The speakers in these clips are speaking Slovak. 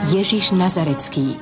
Ježiš Nazarecký.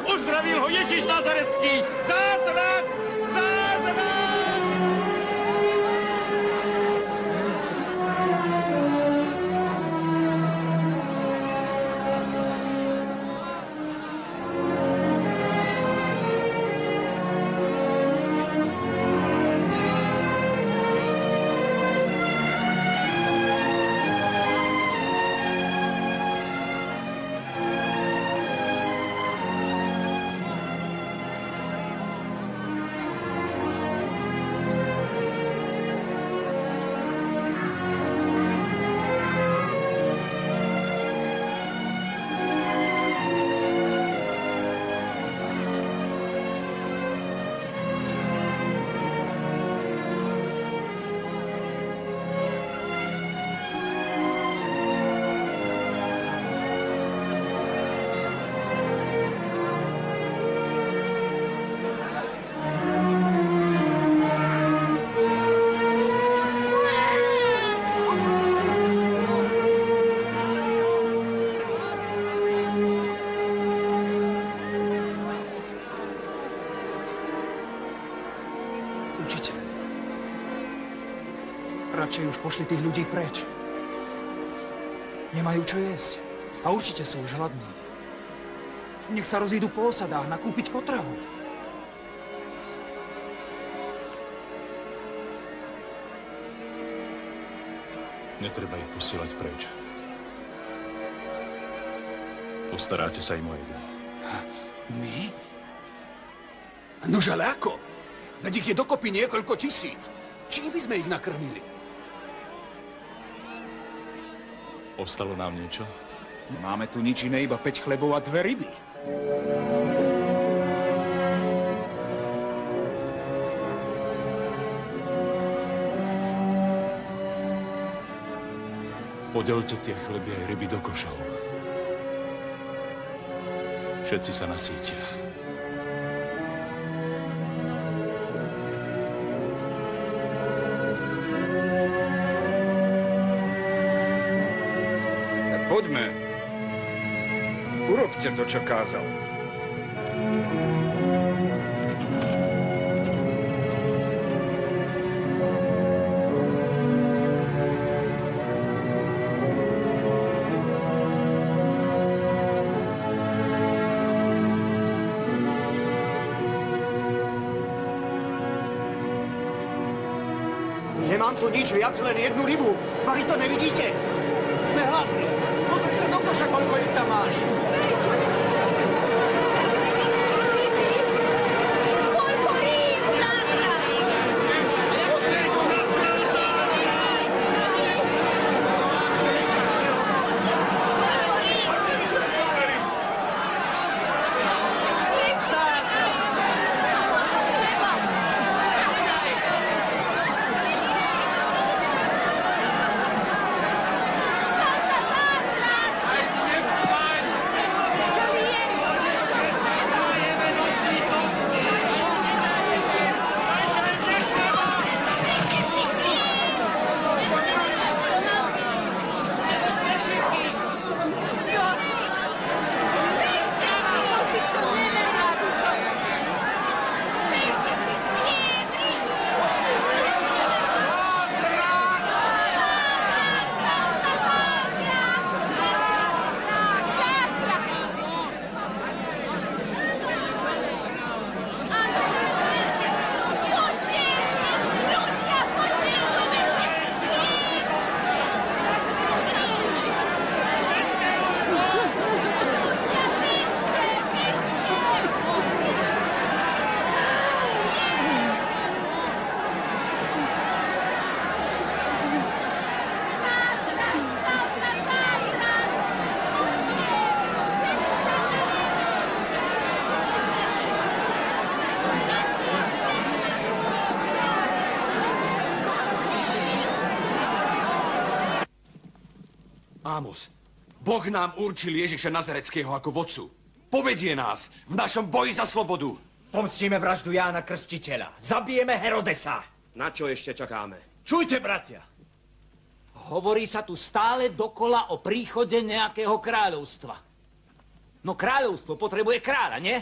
Uzdravil ho Ježiš Nazarecký! Zázrak! Zázrak! Učiteľ, radšej už pošli tých ľudí preč. Nemajú čo jesť a určite sú už hladní. Nech sa rozídu po osadách nakúpiť potravu. Netreba ich posielať preč. Postaráte sa im o jedlo. My? Nože ale ako? Veď ich je dokopy niekoľko tisíc. Čím by sme ich nakrmili? Ostalo nám niečo? Nemáme tu nič iné, iba 5 chlebov a 2 ryby. Podelte tie chleby aj ryby do košov. Všetci sa nasítia. Poďme. Urobte to, čo kázal. Nemám tu nič viac, len jednu rybu. Mari to nevidíte? Sme hladní. Pozri sa do koša, koľko ich tam máš. Ámos, Boh nám určil Ježiša Nazareckého ako vodcu. Povedie nás v našom boji za slobodu. Pomstíme vraždu Jána Krstiteľa. Zabijeme Herodesa. Na čo ešte čakáme? Čujte, bratia. Hovorí sa tu stále dokola o príchode nejakého kráľovstva. No kráľovstvo potrebuje kráľa, nie?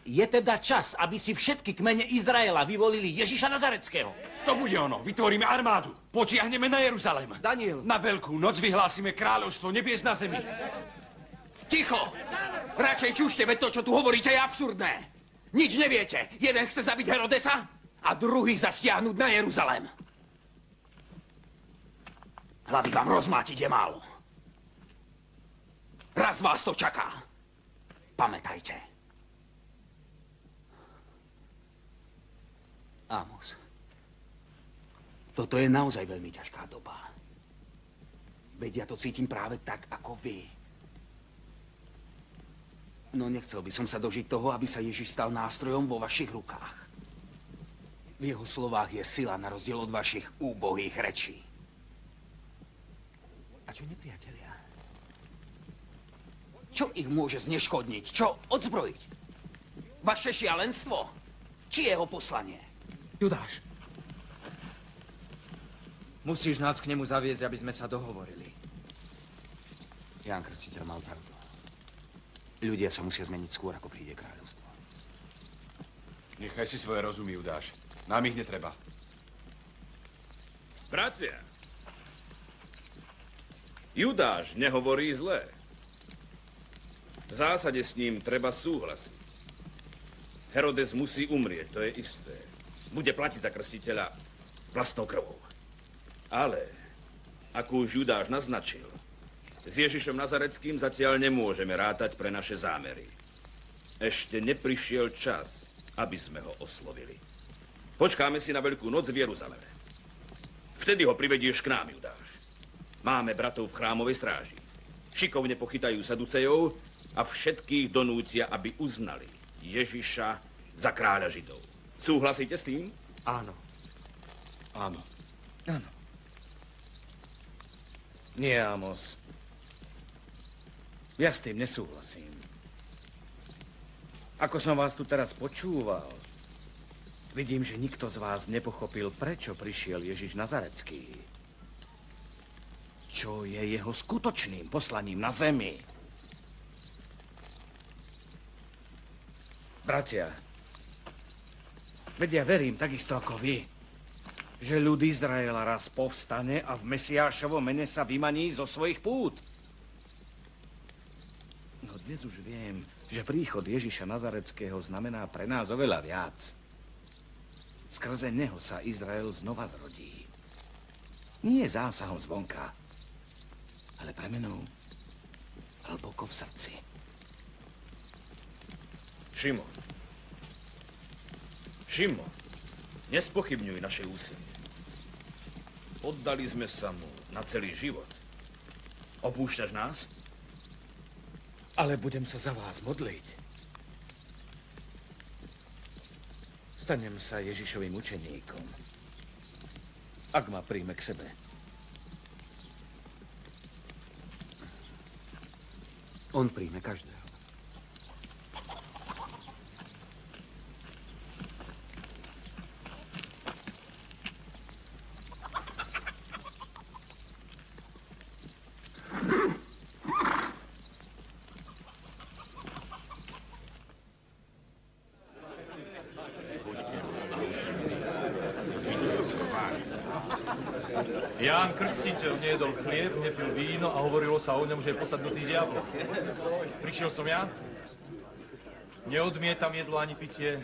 Je teda čas, aby si všetky kmene Izraela vyvolili Ježiša Nazareckého. To bude ono. Vytvoríme armádu. Potiahneme na Jeruzalém. Daniel. Na Veľkú noc vyhlásime kráľovstvo nebies na zemi. Ticho! Radšej čušte, veď to, čo tu hovoríte, je absurdné. Nič neviete. Jeden chce zabiť Herodesa a druhý zasiahnuť na Jeruzalém. Hlavy vám rozmátiť je málo. Raz vás to čaká. Pamätajte. Ámos, toto je naozaj veľmi ťažká doba. Veď ja to cítim práve tak, ako vy. No nechcel by som sa dožiť toho, aby sa Ježiš stal nástrojom vo vašich rukách. V jeho slovách je sila na rozdiel od vašich úbohých rečí. A čo nepriatelia? Čo ich môže zneškodniť? Čo odzbrojiť? Vaše šialenstvo? Či jeho poslanie? Judáš. Musíš nás k nemu zaviesť, aby sme sa dohovorili. Ján Krstiteľ mal pravdu. Ľudia sa musia zmeniť skôr, ako príde kráľovstvo. Nechaj si svoje rozumy, Judáš. Nám ich netreba. Bratia, Judáš nehovorí zlé. V zásade s ním treba súhlasiť. Herodes musí umrieť, to je isté. Bude platiť za krstiteľa vlastnou krvou. Ale, ako už Judáš naznačil, s Ježišom Nazareckým zatiaľ nemôžeme rátať pre naše zámery. Ešte neprišiel čas, aby sme ho oslovili. Počkáme si na Veľkú noc v Jeruzaleme. Vtedy ho privedieš k nám, Judáš. Máme bratov v chrámovej stráži. Šikovne pochytajú saducejov a všetkých donútia, aby uznali Ježiša za kráľa Židov. Súhlasíte s tým? Áno. Áno. Áno. Nie, Amos. Ja s tým nesúhlasím. Ako som vás tu teraz počúval, vidím, že nikto z vás nepochopil, prečo prišiel Ježiš Nazarecký. Čo je jeho skutočným poslaním na zemi? Bratia, veď ja verím takisto ako vy, že ľud Izraela raz povstane a v Mesiášovom mene sa vymaní zo svojich pút. No dnes už viem, že príchod Ježiša Nazareckého znamená pre nás oveľa viac. Skrze neho sa Izrael znova zrodí. Nie zásahom zvonka, ale premenou hlboko v srdci. Šimon, nespochybňuj naše úsilie. Oddali sme sa mu na celý život. Opúšťaš nás? Ale budem sa za vás modliť. Stanem sa Ježišovým učeníkom, ak ma príjme k sebe. On príjme každého. Ján Krstiteľ nejedol chlieb, nepil víno a hovorilo sa o ňom, že je posadnutý diablom. Prišiel som ja, neodmietam jedlo ani pitie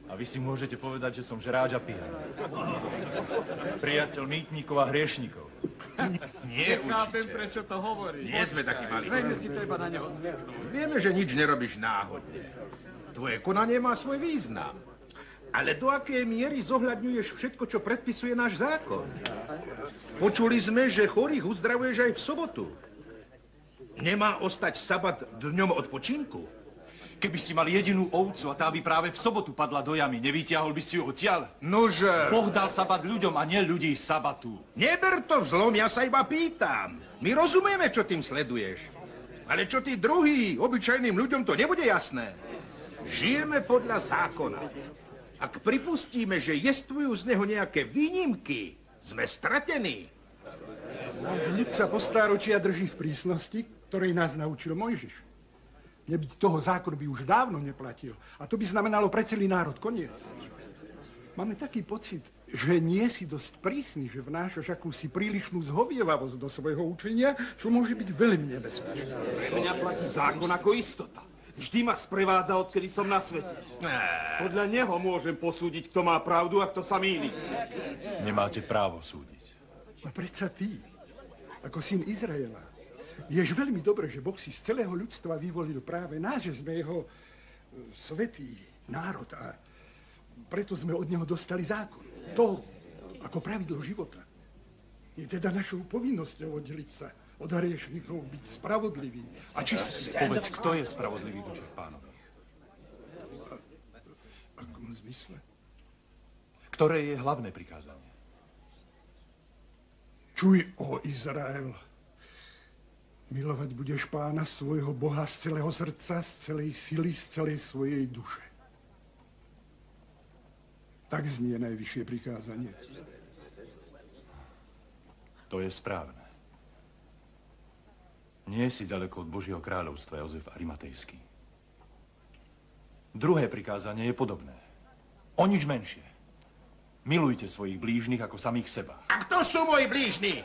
a vy si môžete povedať, že som žráč a pijan. Priateľ mýtnikov a hriešnikov. Nie, Chápem, prečo to hovorí. Nie sme takí malí. Dajme si to iba na neho Vieme, že nič nerobíš náhodne. Tvoje konanie má svoj význam. Ale do akej miery zohľadňuješ všetko, čo predpisuje náš zákon? Počuli sme, že chorých uzdravuješ aj v sobotu. Nemá ostať sabat dňom odpočinku? Keby si mal jedinú ovcu a tá by práve v sobotu padla do jamy, nevyťahol by si ju odtiaľ? Nože... Boh dal sabat ľuďom a nie ľudí sabatu. Neber to vzlom, ja sa iba pýtam. My rozumieme, čo tým sleduješ. Ale čo tí druhí, obyčajným ľuďom to nebude jasné. Žijeme podľa zákona. Ak pripustíme, že jestvujú z neho nejaké výnimky, sme stratení. Náš ľud sa po stáročia drží v prísnosti, ktorej nás naučil Mojžiš. Nebyť toho zákon by už dávno neplatil. A to by znamenalo pre celý národ koniec. Máme taký pocit, že nie si dosť prísny, že vnášaš akúsi prílišnú zhovievavosť do svojho učenia, čo môže byť veľmi nebezpečné. Pre mňa platí zákon ako istota. Vždy ma sprevádza, odkedy som na svete. Podľa neho môžem posúdiť, kto má pravdu a kto sa mýli. Nemáte právo súdiť. A predsa ty, ako syn Izraela, vieš veľmi dobre, že Boh si z celého ľudstva vyvolil práve nás, že sme jeho svätý národ a preto sme od neho dostali zákon. To ako pravidlo života. Je teda našou povinnosťou oddeliť sa od hriešnikov, byť spravodlivý a čistý. Povedz, kto je spravodlivý v očiach Pánových? V akom zmysle? Ktoré je hlavné prikázanie? Čuj, o Izrael, milovať budeš Pána svojho Boha z celého srdca, z celej sily, z celej svojej duše. Tak znie najvyššie prikázanie. To je správne. Nie si daleko od Božieho kráľovstva, Jozef Arimatejský. Druhé prikázanie je podobné. O nič menšie. Milujte svojich blížnych ako samých seba. A kto sú moji blížni?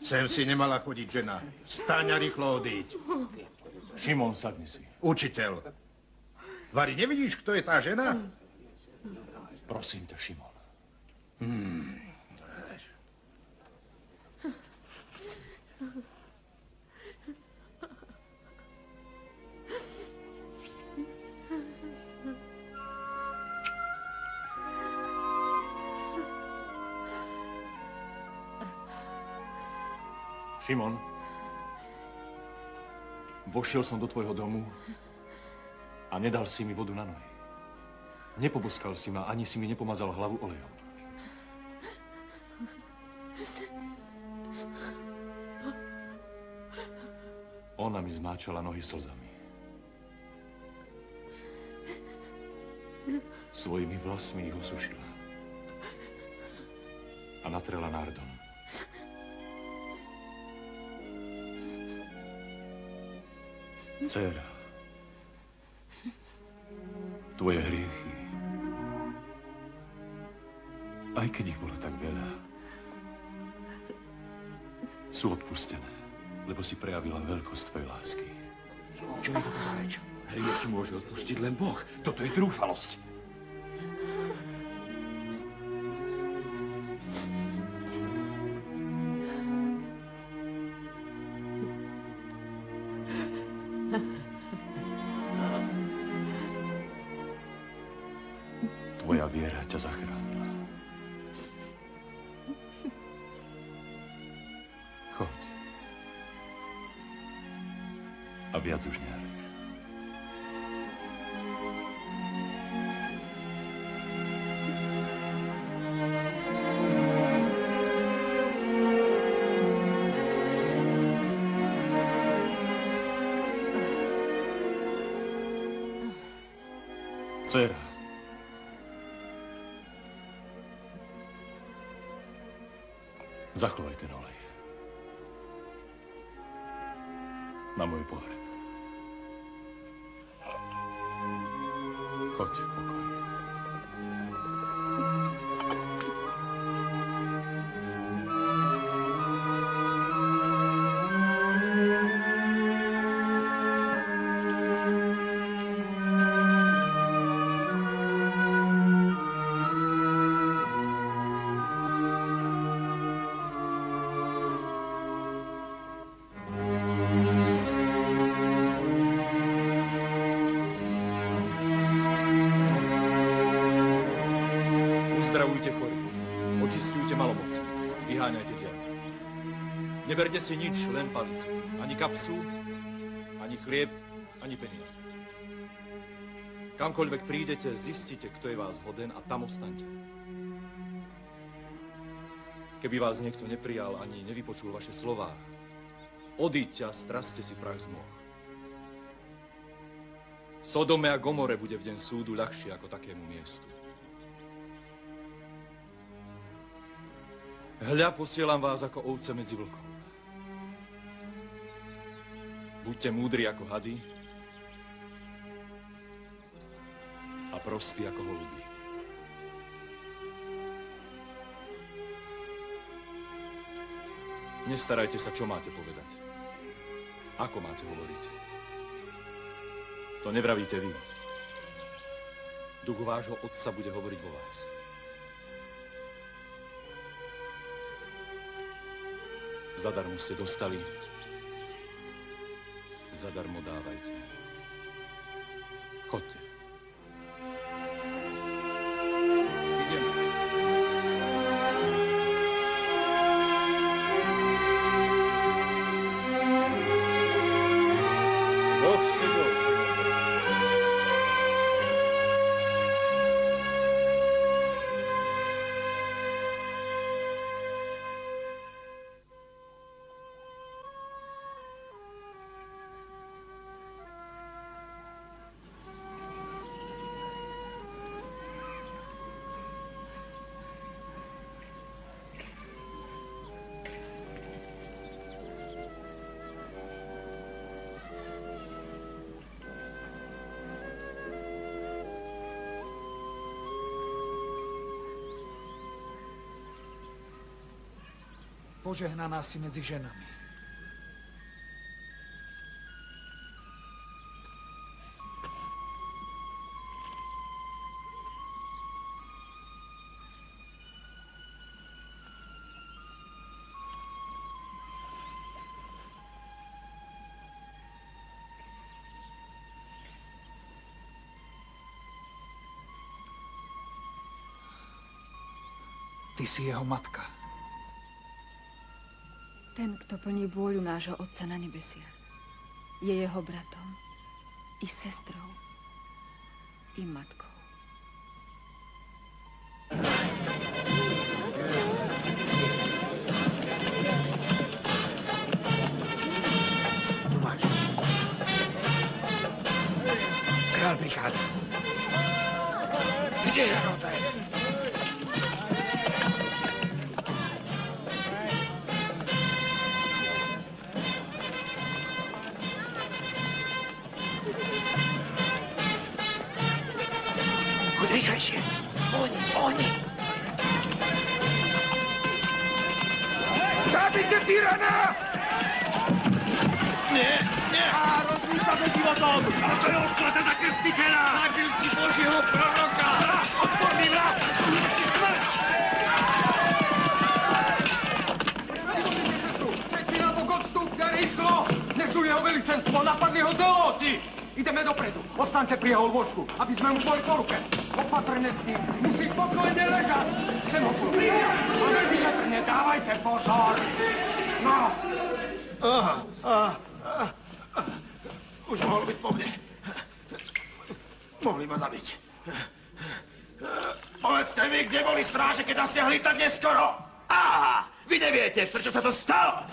Sem si nemala chodiť, žena. Vstaň a rýchlo odíď. Šimon, sadni si. Učiteľ. Vary, nevidíš, kto je tá žena? Prosím ťa, Šimon. Šimon, vošiel som do tvojho domu a nedal si mi vodu na nohy. Nepoboskal si ma, ani si mi nepomazal hlavu olejom. Ona mi zmáčala nohy slzami. Svojimi vlasmi ich osušila a natrela nárdom. Dcéra, tvoje hriechy, aj keď ich bolo tak veľa, sú odpustené, lebo si prejavila veľkosť tvojej lásky. Čo je toto za reč? Hriechy môže odpustiť len Boh. Toto je trúfalosť. Tvoja viera ťa zachránila. Choď. A viac už nehrieš. Dcera. Zachovaj ten olej. Na môj pohreb. Choď v pokoji. Uzdravujte chorých, očistujte malomocných, vyháňajte diabla. Neberte si nič, len palicu. Ani kapsu, ani chlieb, ani peniaze. Kamkoľvek prídete, zistite, kto je vás hoden a tam ostaňte. Keby vás niekto neprijal ani nevypočul vaše slová, odíďte a straste si prach z nôh. Sodome a Gomore bude v deň súdu ľahšie ako takému miestu. Hľa, posielam vás ako ovce medzi vlkov. Buďte múdri ako hady a prostí ako holubí. Nestarajte sa, čo máte povedať. Ako máte hovoriť. To nevravíte vy. Duch vášho Otca bude hovoriť vo vás. Zadarmo ste dostali, zadarmo dávajte. Chodte. Ideme. Boh s tebou. Požehnaná si medzi ženami. Ty si jeho matka. Ten, kto plní vôľu nášho Otca na nebesiach, je jeho bratom, i sestrou, i matkou. Tu máš. Král prichádza. Kde je Herodes? Rýchlejšie! Oni! Zabite tyrana! Nie! A rozlúca so životom! A to je odplata za krstiteľa! Zabil si Božieho proroka! Vrah! Odporný vrah! Zaslúži si smrť! Vyhodnite cestu! Všetci na bok odstúpte rýchlo! Nesú jeho veličenstvo! Napadli ho zelóti! Ideme dopredu. Ostaňte pri jeho lôžku, aby sme mu boli po ruke. Opatrne s ním. Musí pokojne ležať. Sem ho pôjdete. A veľmi šetrne. Dávajte pozor. No. Už mohol byť po mne. Mohli ma zabiť. Povedzte mi, kde boli stráže, keď zasiahli tak neskoro. Aha, vy neviete, prečo sa to stalo.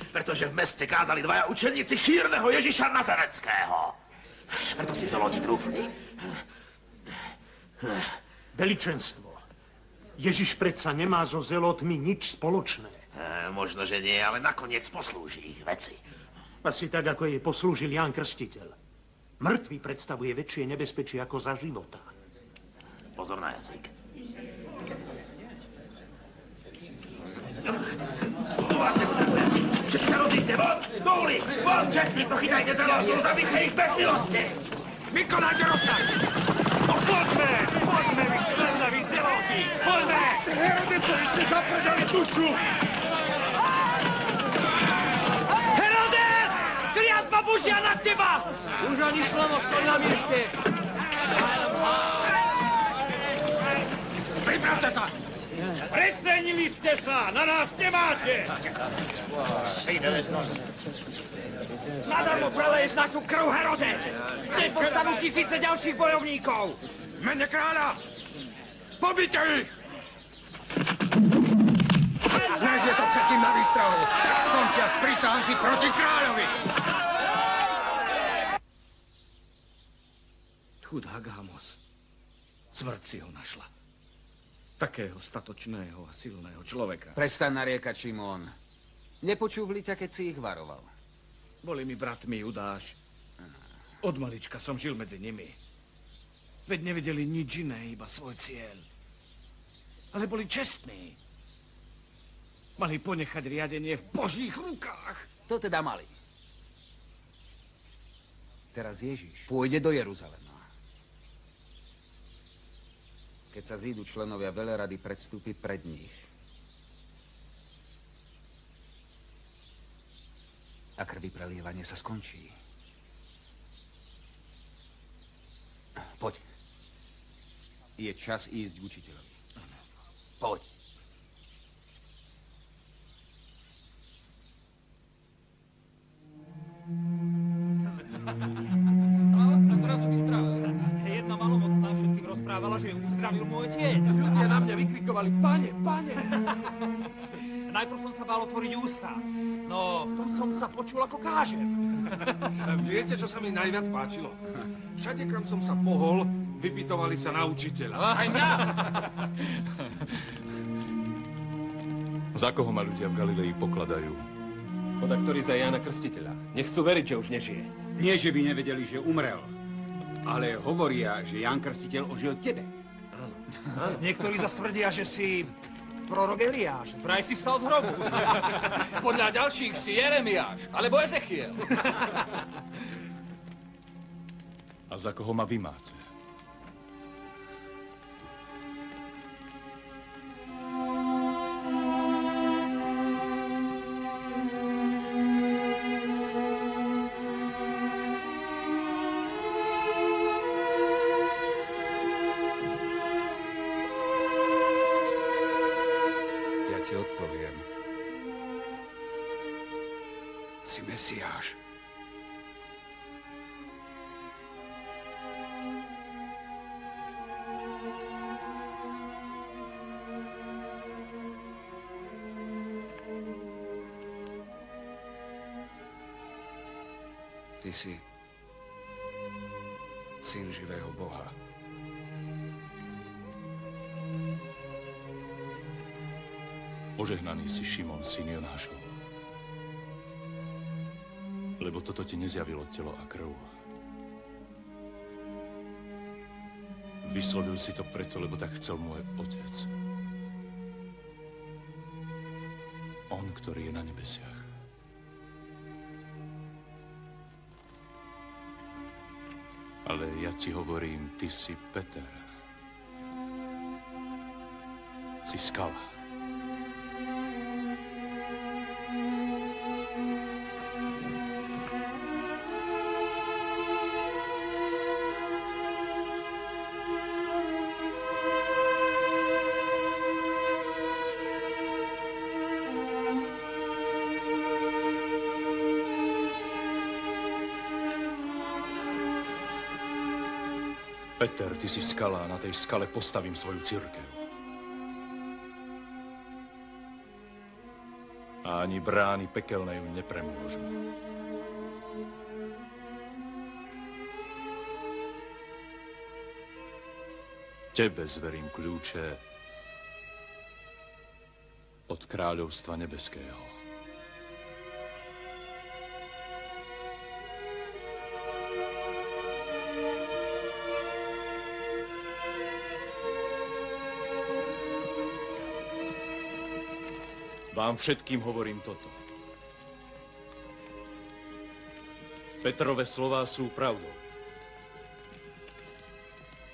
Pretože v meste kázali dvaja učeníci chýrneho Ježiša Nazareckého. Preto si zeloti trúfli. Veličenstvo. Ježiš predsa nemá so zelotmi nič spoločné. Možno, že nie, ale nakoniec poslúži ich veci. Asi tak, ako jej poslúžil Ján Krstiteľ. Mŕtvý predstavuje väčšie nebezpečie ako za života. Pozor na jazyk. Tu vás nepotrebujem. Všetci sa rozíďte, von! Do ulic! Von, všetci! Prochytajte zelotu, zabite ich bez milosti! Vykonajte rozkaz! No poďme! Poďme, vy šmrdaví zeloti! Poďme! Herodesa ešte zapredali dušu! Herodes! Kliatba Božia na teba! Už ani slovo, stoj na mieste! Postavte sa! Precenili ste sa! Na nás nemáte! Nadarmo preleješ našu krv, Herodes! Z nej povstanú tisíce ďalších bojovníkov! V mene kráľa! Pobite ich! Nech je to všetkým na výstrahu! Tak skončia sprísahanci proti kráľovi! Chudák Amos. Smrť si ho našla. Takého statočného a silného človeka. Prestaň nariekať, Šimón. Nepočúvli ťa, keď si ich varoval. Boli mi bratmi, Judáš. Od malička som žil medzi nimi. Veď nevideli nič iné, iba svoj cieľ. Ale boli čestní. Mali ponechať riadenie v Božích rukách. To teda mali. Teraz Ježiš pôjde do Jeruzalema. Keď sa zídu členovia velerady, predstúpi pred nich. A krvi prelievanie sa skončí. Poď. Je čas ísť k učiteľovi. Poď. A zrazu vyzdravil. Jedna malomocná všetkým rozprávala, že ju uzdravil môj tieň. Ľudia na mňa vykrikovali, pane, pane! Najprv som sa bál otvoriť ústa. No, v tom som sa počul ako kážem. Viete, čo sa mi najviac páčilo? Všade, kam som sa pohol, vypytovali sa na učiteľa. Aj mňa! Za koho ma ľudia v Galilei pokladajú? Podaktori za Jána Krstiteľa. Nechcú veriť, že už nežije. Nie, že by nevedeli, že umrel, ale hovoria, že Ján Krstiteľ ožil tebe. Niektorí zas tvrdia, že si prorok Eliáš. Vraj si vstal z hrobu. Podľa ďalších si Jeremiáš, alebo Ezechiel. A za koho ma vy máte? Ja ti odpoviem. Si Mesiáš. Ty si syn živého Boha. Požehnaný si, Šimon, syn Jonášov. Lebo toto ti nezjavilo telo a krv. Vyslovil si to preto, lebo tak chcel môj Otec. On, ktorý je na nebesiach. Ale ja ti hovorím, ty si Peter. Si skala. Peter, ty si skala a na tej skale postavím svoju cirkev. A ani brány pekelné ju nepremôžu. Tebe zverím kľúče od kráľovstva nebeského. Vám všetkým hovorím toto. Petrove slová sú pravdou.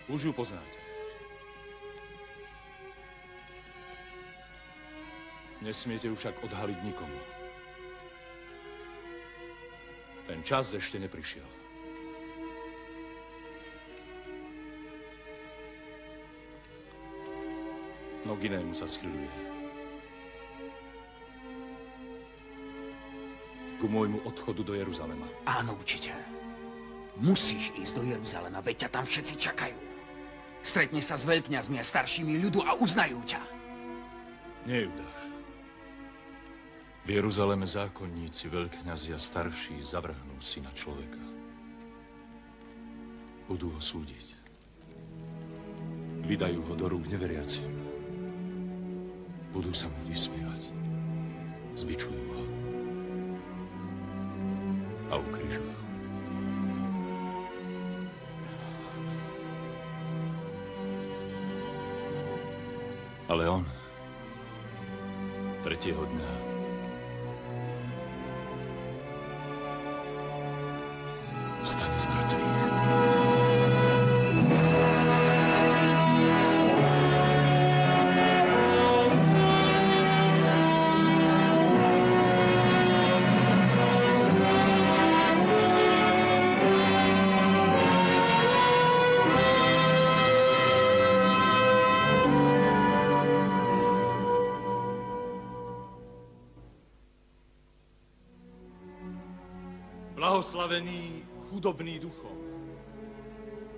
Už ju poznáte. Nesmiete ju však odhaliť nikomu. Ten čas ešte neprišiel. No k inému sa schyluje. Ku môjmu odchodu do Jeruzalema. Áno, učiteľ. Musíš ísť do Jeruzalema, veď ťa tam všetci čakajú. Stretneš sa s veľkňazmi a staršími ľudu a uznajú ťa. Nie, Judáš. V Jeruzaleme zákonníci, veľkňazi a starší zavrhnú syna človeka. Budú ho súdiť. Vydajú ho do rúk neveriacim. Budú sa mu vysmievať. Zbičujú ho. A ukrižujú. Ale on tretieho dňa vstane z mŕtvych. Blahoslavení chudobní duchom,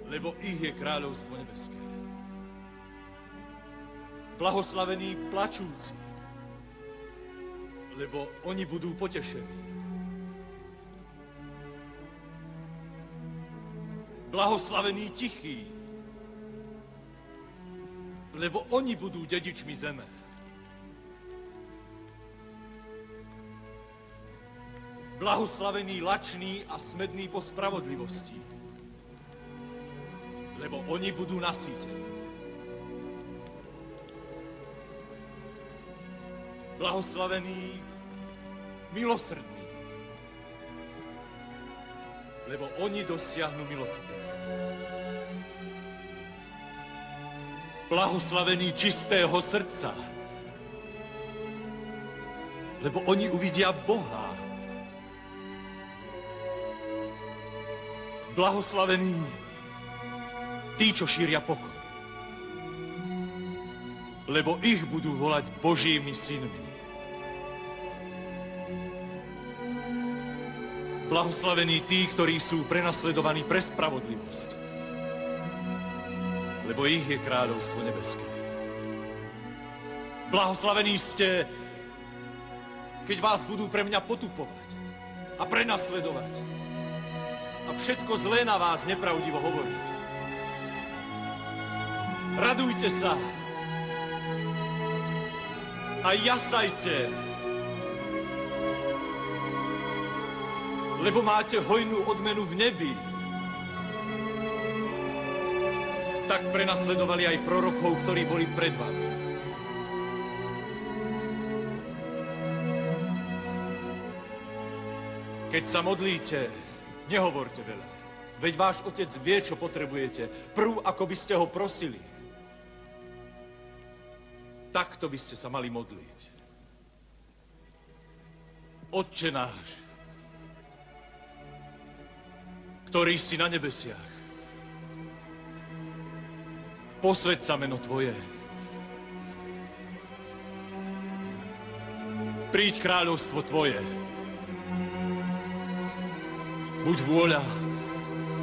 lebo ich je kráľovstvo nebeské. Blahoslavení plačúci, lebo oni budú potešení. Blahoslavení tichí, lebo oni budú dedičmi zeme. Blahoslavení lační a smední po spravodlivosti, lebo oni budú nasýtení. Blahoslavení milosrdní, lebo oni dosiahnu milosrdenstvo. Blahoslavení čistého srdca, lebo oni uvidia Boha. Blahoslavení tí, čo šíria pokoj, lebo ich budú volať Božími synmi. Blahoslavení tí, ktorí sú prenasledovaní pre spravodlivosť, lebo ich je kráľovstvo nebeské. Blahoslavení ste, keď vás budú pre mňa potupovať a prenasledovať a všetko zlé na vás nepravdivo hovoriť. Radujte sa a jasajte, lebo máte hojnú odmenu v nebi. Tak prenasledovali aj prorokov, ktorí boli pred vami. Keď sa modlíte, nehovorte veľa, veď váš otec vie, čo potrebujete, prv ako by ste ho prosili. Takto by ste sa mali modliť. Otče náš, ktorý si na nebesiach, posväť sa meno Tvoje. Príď kráľovstvo Tvoje. Buď vôľa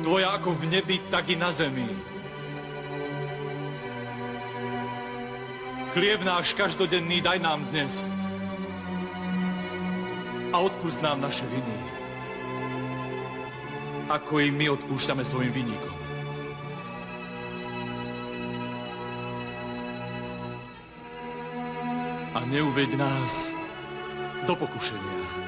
Tvoja ako v nebi, tak i na zemi. Chlieb náš každodenný daj nám dnes a odpusť nám naše viny, ako i my odpúšťame svojim vinníkom. A neuveď nás do pokušenia.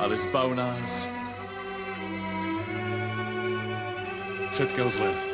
Ale zbav nás všetkého zlého.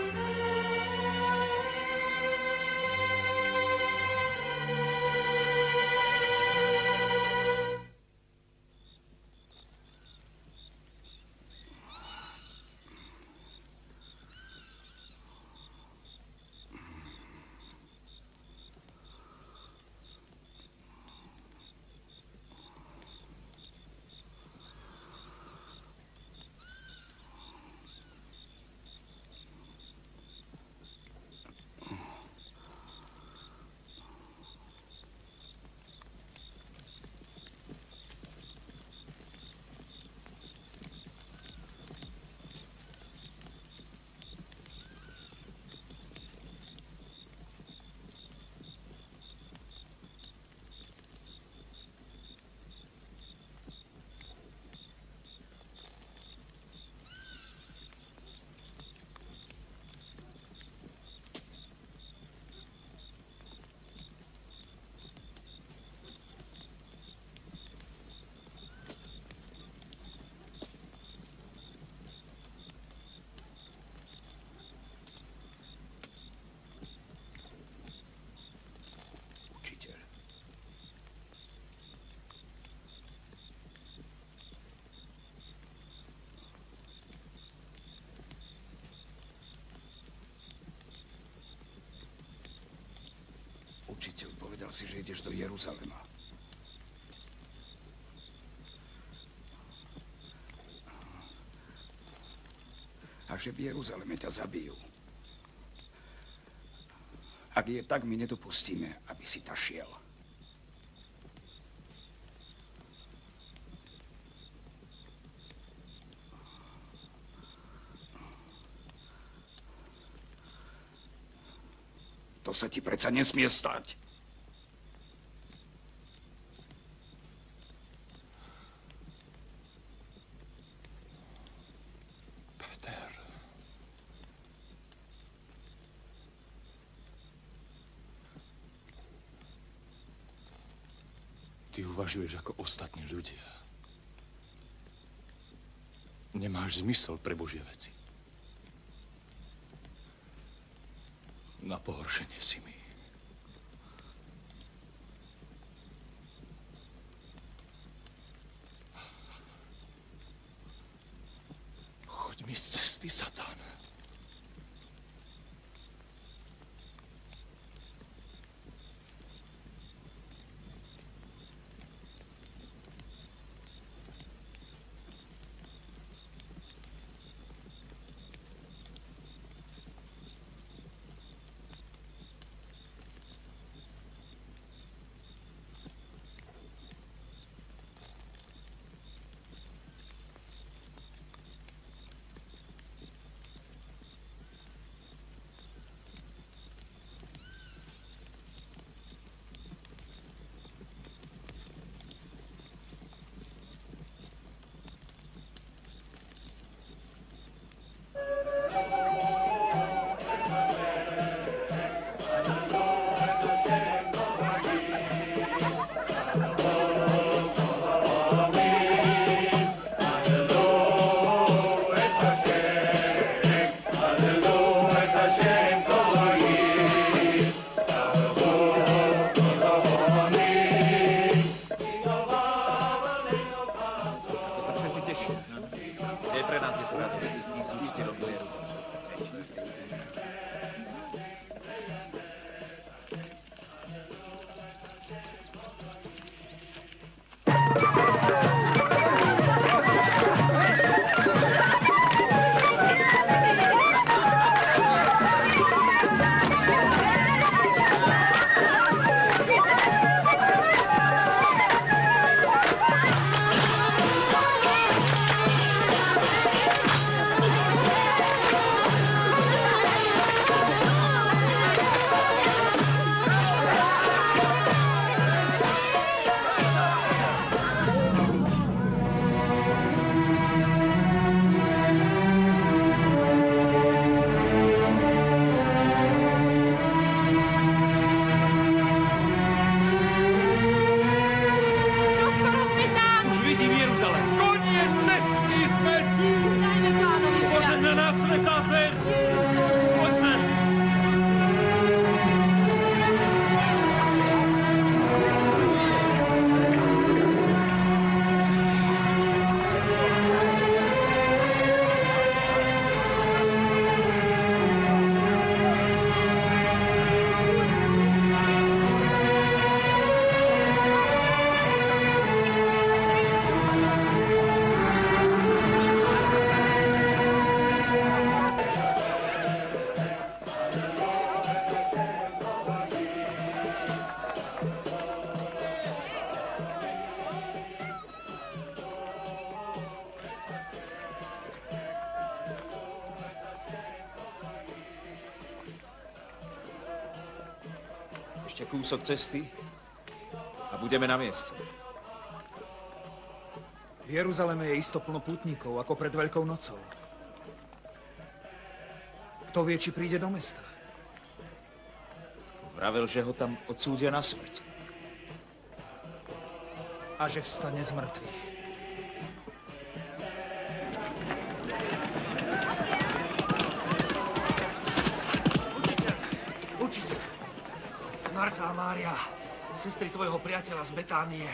Učiteľ, povedal si, že ideš do Jeruzalema. A že v Jeruzaleme ťa zabijú. Ak je tak, my nedopustíme, aby si ta šiel. To sa ti predsa nesmie stať. Peter. Ty uvažuješ ako ostatní ľudia. Nemáš zmysel pre Božie veci. Na pohoršenie si mi. Choď mi z cesty, Satan. Ešte kúsok cesty a budeme na mieste. V Jeruzaleme je isto plno pútnikov, ako pred Veľkou nocou. Kto vie, či príde do mesta? Vravel, že ho tam odsúdia na smrť. A že vstane z mŕtvych. Učiteľ, Marta a Mária, sestry tvojho priateľa z Betánie,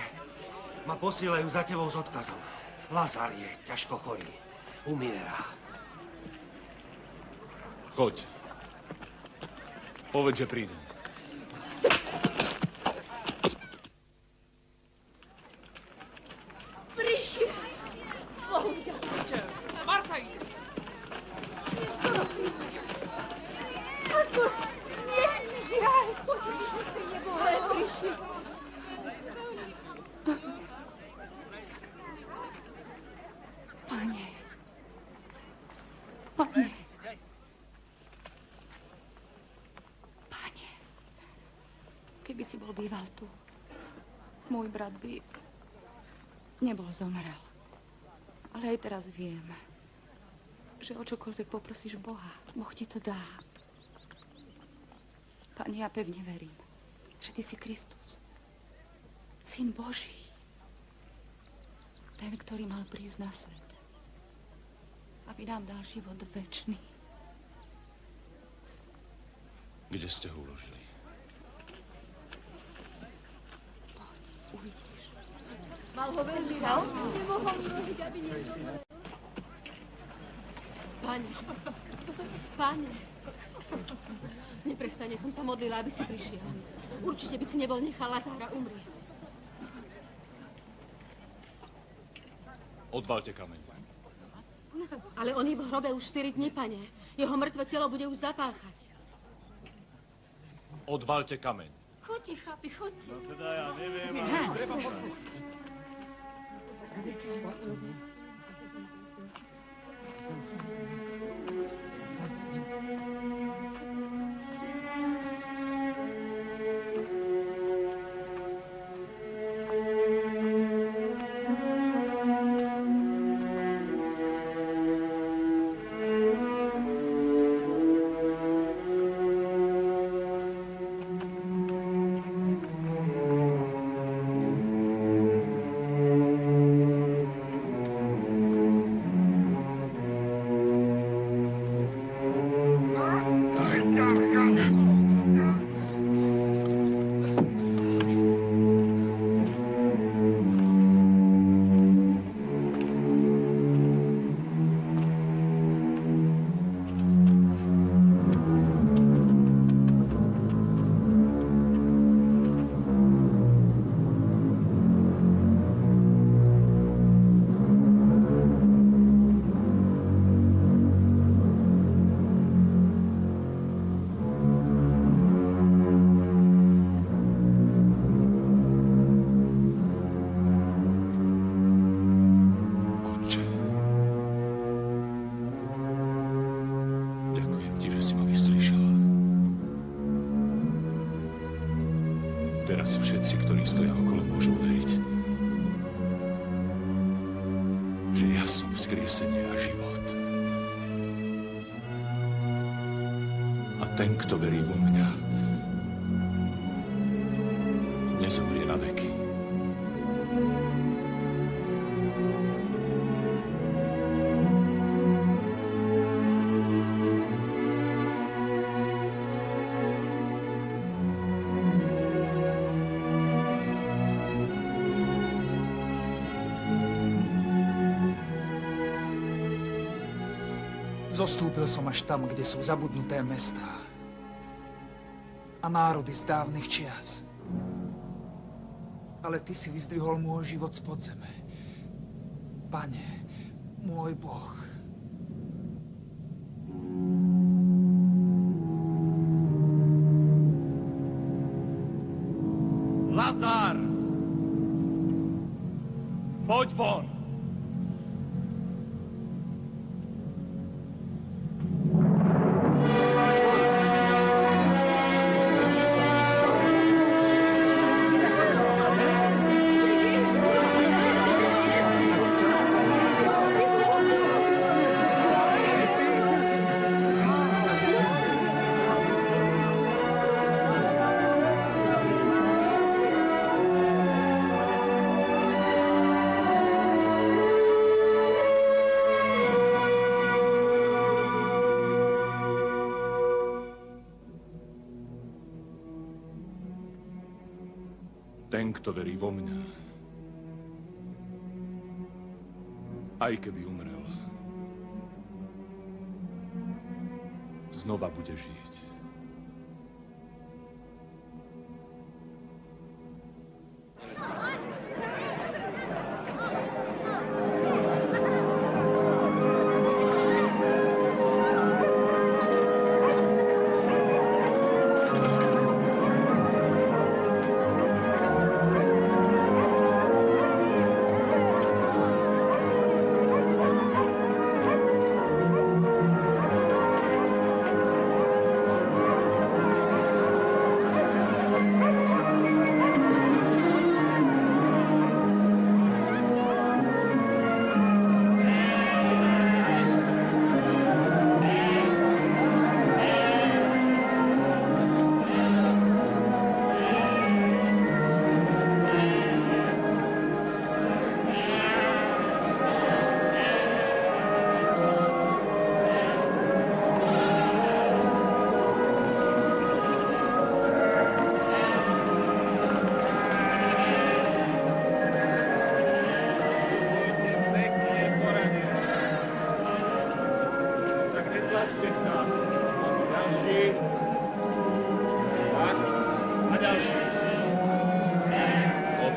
ma posílajú za tebou s odkazom. Lazar je ťažko chorý. Umiera. Choď. Povedz, že prídem. nebol býval tu, môj brat by nebol zomrel. Ale aj teraz viem, že o čokoľvek poprosíš Boha, Boh ti to dá. Pane, ja pevne verím, že ty si Kristus, Syn Boží, ten, ktorý mal prísť na svet, aby nám dal život večný. Kde ste ho uložili? Poď, uvidíš. Mal ho veľmi rád, nemohol množiť, aby nezomrel. Pane, neprestane som sa modlila, aby si prišiel. Určite by si nebol nechal Lazára umrieť. Odvalte kameň. Ale on je v hrobe už 4 dní, pane. Jeho mŕtve telo bude už zapáchať. Odvalte kameň. Choďte, chlapi, choďte. No teda ja neviem, ale treba poslúchať. Teraz všetci, ktorí stoja okolo, môžu veriť, že ja som vzkriesenie a život. A ten, kto verí vo mňa, nezomrie na veky. Zostúpil som až tam, kde sú zabudnuté mestá a národy z dávnych čias. Ale ty si vyzdvihol môj život z podzeme. Pane, môj Boh. Lazár! Poď von! Ten, kto verí vo mňa, aj keby umrel, znova bude žiť.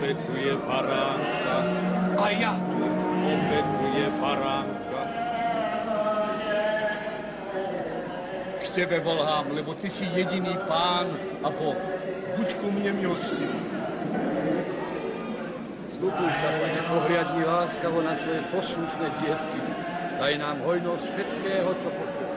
obetuje baránka. A ja tu. Obetuje baránka. K tebe volám, lebo ty si jediný pán a Boh. Buď ku mne milostivý. Zlutuj sa, Pane, pohriadni láskavo na svoje poslušné dietky. Daj nám hojnosť všetkého, čo potrebujeme.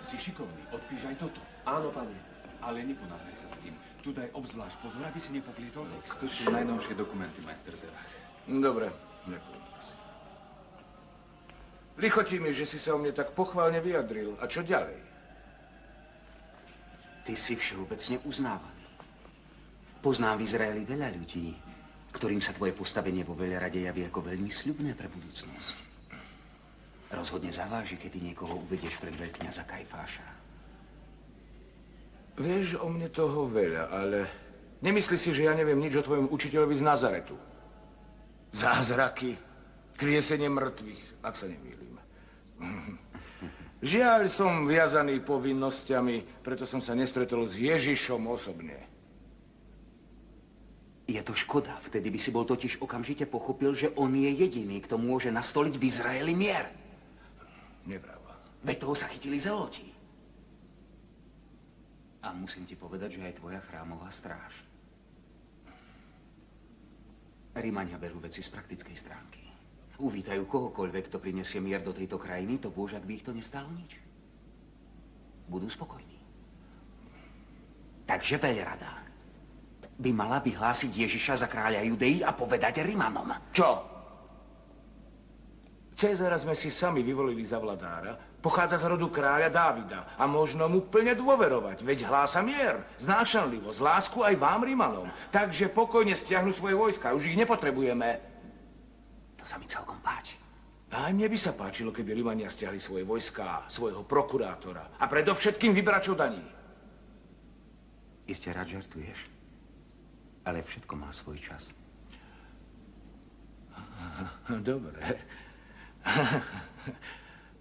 Si šikovný, odpíš aj toto. Áno, pane. Ale neponáhľaj sa s tým. Tu daj obzvlášť pozor, aby si nepoplietol text. To sú najnovšie dokumenty, majster Zerach. Dobre, ďakujem. Lichotí mi, že si sa o mne tak pochválne vyjadril. A čo ďalej? Ty si všeobecne uznávaný. Poznám v Izraeli veľa ľudí, ktorým sa tvoje postavenie vo veľrade javí ako veľmi sľubné pre budúcnosť. Rozhodne zaváži, keď ty niekoho uvedieš pred veľkňaza Kajfáša. Vieš o mne toho veľa, ale nemyslí si, že ja neviem nič o tvojom učiteľovi z Nazaretu. Zázraky, kriesenie mŕtvych, ak sa nemýlim. Žiaľ, som viazaný povinnosťami, preto som sa nestretol s Ježišom osobne. Je to škoda, vtedy by si bol totiž okamžite pochopil, že on je jediný, kto môže nastoliť v Izraeli mier. Nepravda. Veď toho sa chytili zeloti. A musím ti povedať, že aj tvoja chrámová stráž. Rímania berú veci z praktickej stránky. Uvítajú kohokoľvek, kto prinesie mier do tejto krajiny, to bôž, ak by ich to nestalo nič. Budú spokojní. Takže veľrada by mala vyhlásiť Ježiša za kráľa Judei a povedať Rimanom. Čo? Cezara sme si sami vyvolili za vladára, pochádza z rodu kráľa Dávida a možno mu plne dôverovať, veď hlása mier, znášanlivosť, lásku aj vám, Rimanom. Takže pokojne stiahnu svoje vojska, už ich nepotrebujeme. To sa mi celkom páči. Aj mne by sa páčilo, keby Rimania stiahli svoje vojská, svojho prokurátora a predovšetkým vyberačov daní. Iste rád žartuješ, ale všetko má svoj čas. Dobre.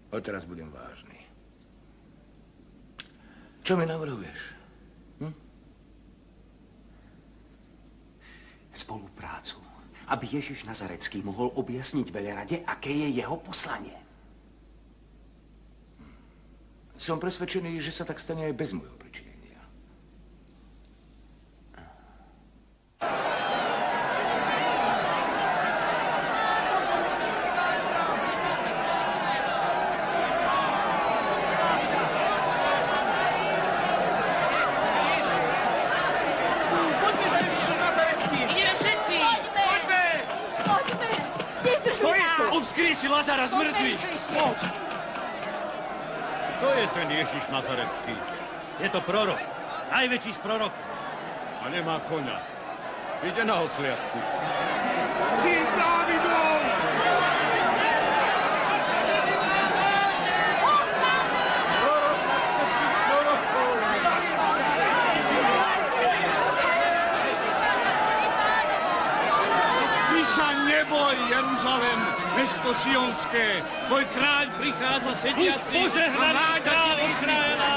Odteraz budem vážny. Čo mi navrhuješ? Spoluprácu. Aby Ježiš Nazarecký mohol objasniť veľrade, aké je jeho poslanie. Som presvedčený, že sa tak stane aj bez môjho pričinenia. Vzkrísi Lazara z mŕtvych! Poď! To je ten Ježiš Nazarecký. Je to prorok. Najväčší z prorokov. A nemá koňa. Ide na osliadku. Syn Dávidov! Ty sa neboj, Jeruzalém, mesto Sionské. Tvoj kráľ prichádza sediaci a nájde ti Izraela.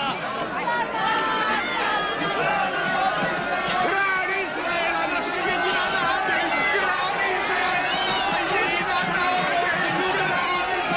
Kráľ Izraela, naša jediná nádej! Kráľ Izraela, naša jediná nádej! Kráľ Izraela!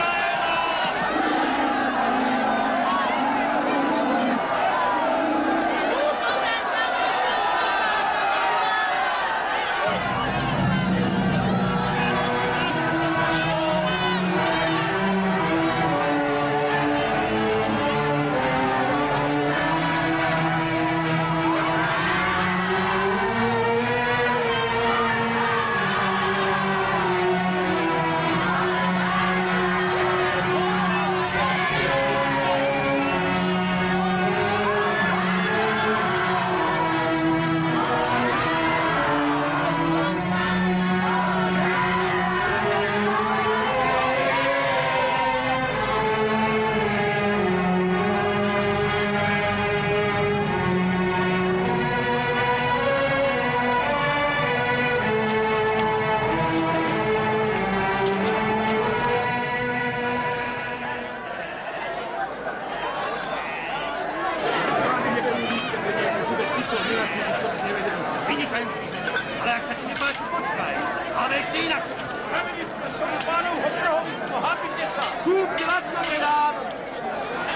ešte inak. Spravili ste z tomu pánovho trhovisko, hápite sa. Kúpte lacno predám.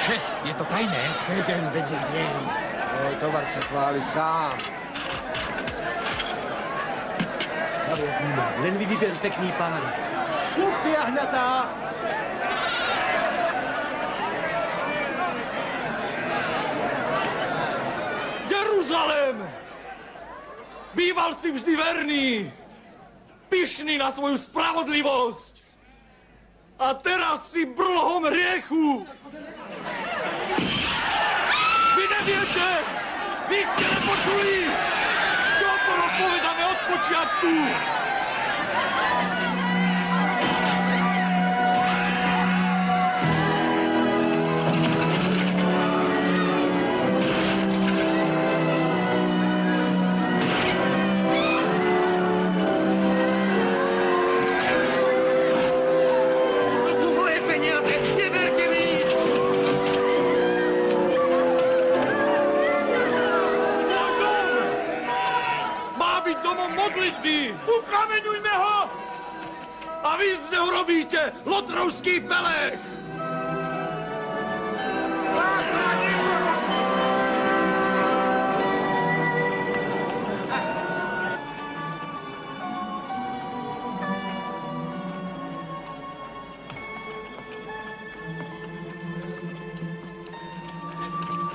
6, je to tajné? 7, veď ja viem. Tovar sa chváli sám. Len vy vyber pekný pán. Kúpte jahňatá! Jeruzalém! Býval si vždy verný, pyšný na svoju spravodlivosť. A teraz si brlhom hriechu. Vy neviete, vy ste nepočuli, čo bolo povedané od počiatku. Ukameňujme ho! A vy z neho robíte lotrovský pelech!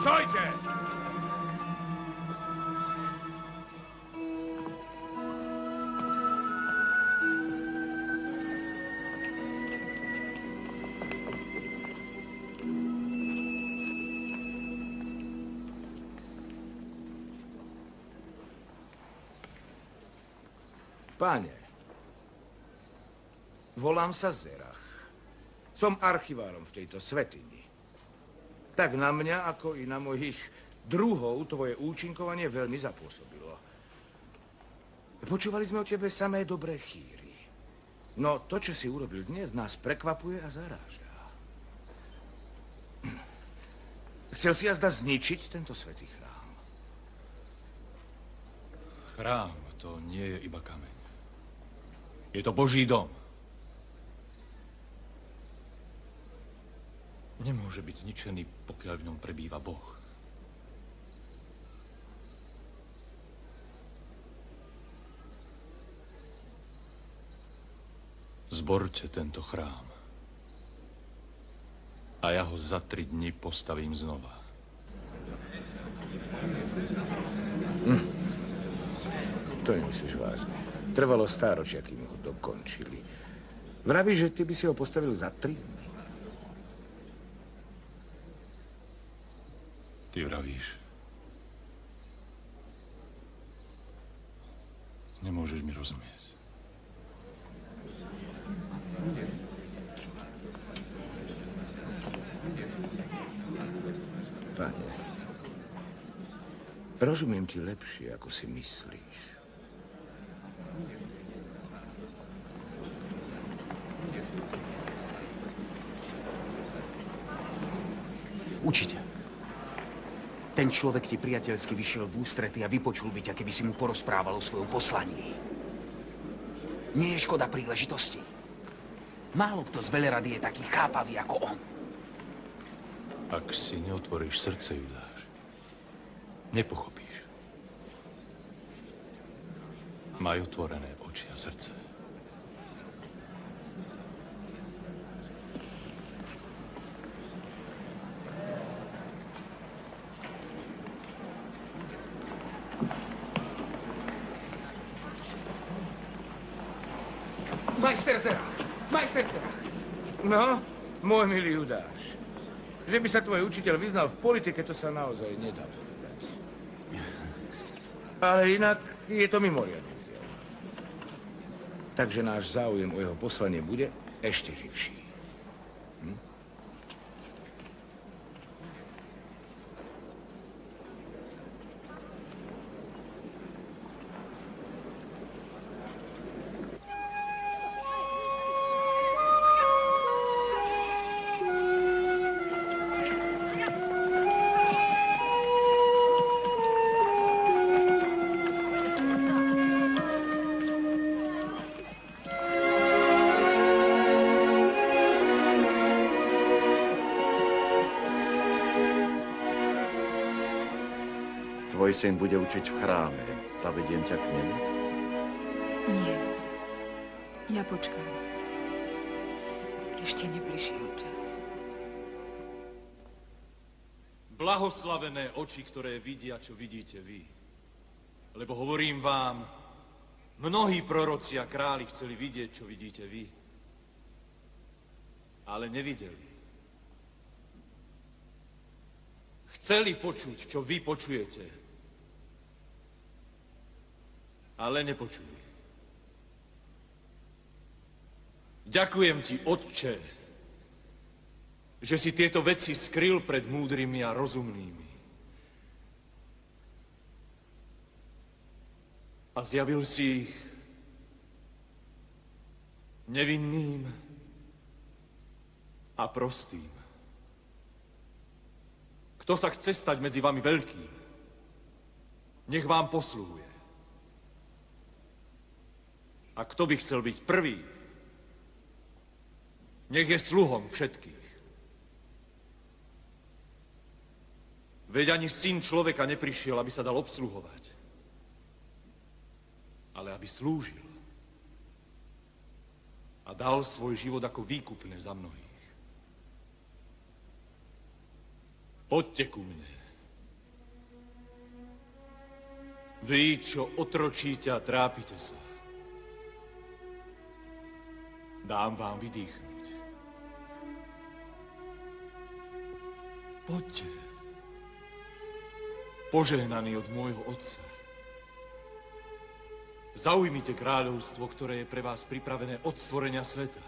Stojte! Páne, volám sa Zerach. Som archivárom v tejto svätyni. Tak na mňa, ako i na mojich druhov tvoje účinkovanie veľmi zapôsobilo. Počúvali sme o tebe samé dobré chýry. No to, čo si urobil dnes, nás prekvapuje a zaráža. Chcel si jazda zničiť tento svätý chrám. Chrám to nie je iba kameň. Je to Boží dom. Nemôže byť zničený, pokiaľ v ňom prebýva Boh. Zborte tento chrám. A ja ho za 3 dni postavím znova. To nemyslíš vážne. Trvalo stáročia, kým ho dokončili. Vravíš, že ty by si ho postavil za 3 dny? Ty vravíš. Nemôžeš mi rozumieť. Pane, rozumiem ti lepšie, ako si myslíš. Učiteľ, ten človek ti priateľsky vyšiel v ústrety a vypočul by ťa, keby si mu porozprával o svojom poslaní. Nie je škoda príležitosti. Málo kto z velerady je taký chápavý ako on. Ak si neotvoríš srdce, Judáš, nepochopíš. Maj otvorené oči a srdce. Majster Zerach! Majster Zerach! No, môj milý Judáš, že by sa tvoj učiteľ vyznal v politike, to sa naozaj nedá povedať. Ale inak je to mimoriadne zjavné. Takže náš záujem o jeho poslanie bude ešte živší. tvoj syn bude učiť v chráme. Zavediem ťa k nemu? Nie. Ja počkám. Ešte neprišiel čas. Blahoslavené oči, ktoré vidia, čo vidíte vy. Lebo hovorím vám, mnohí proroci a králi chceli vidieť, čo vidíte vy. Ale nevideli. Chceli počuť, čo vy počujete. Ale nepočuli. Ďakujem ti, Otče, že si tieto veci skryl pred múdrymi a rozumnými. A zjavil si ich nevinným a prostým. Kto sa chce stať medzi vami veľkým, nech vám posluhuje. A kto by chcel byť prvý, nech je sluhom všetkých. Veď ani syn človeka neprišiel, aby sa dal obsluhovať, ale aby slúžil a dal svoj život ako výkupné za mnohých. Poďte ku mne. Vy, čo otročíte a trápite sa, dám vám vydýchnuť. Poďte, požehnaný od môjho Otca. Zaujmite kráľovstvo, ktoré je pre vás pripravené od stvorenia sveta.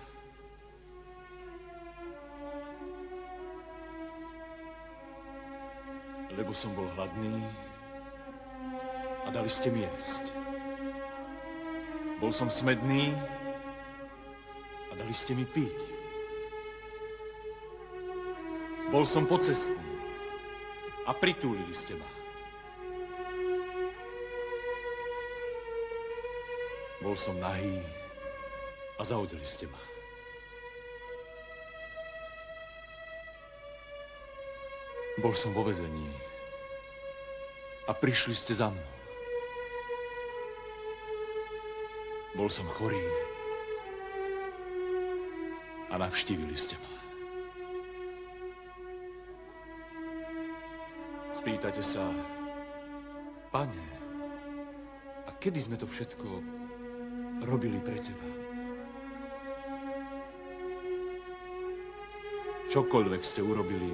Lebo som bol hladný a dali ste mi jesť. Bol som smedný a dali ste mi piť. Bol som pocestný a pritúlili ste ma. Bol som nahý a zaodeli ste ma. Bol som vo väzení a prišli ste za mnou. Bol som chorý a navštívili ste ma. Spýtate sa, Pane, a kedy sme to všetko robili pre teba? Čokoľvek ste urobili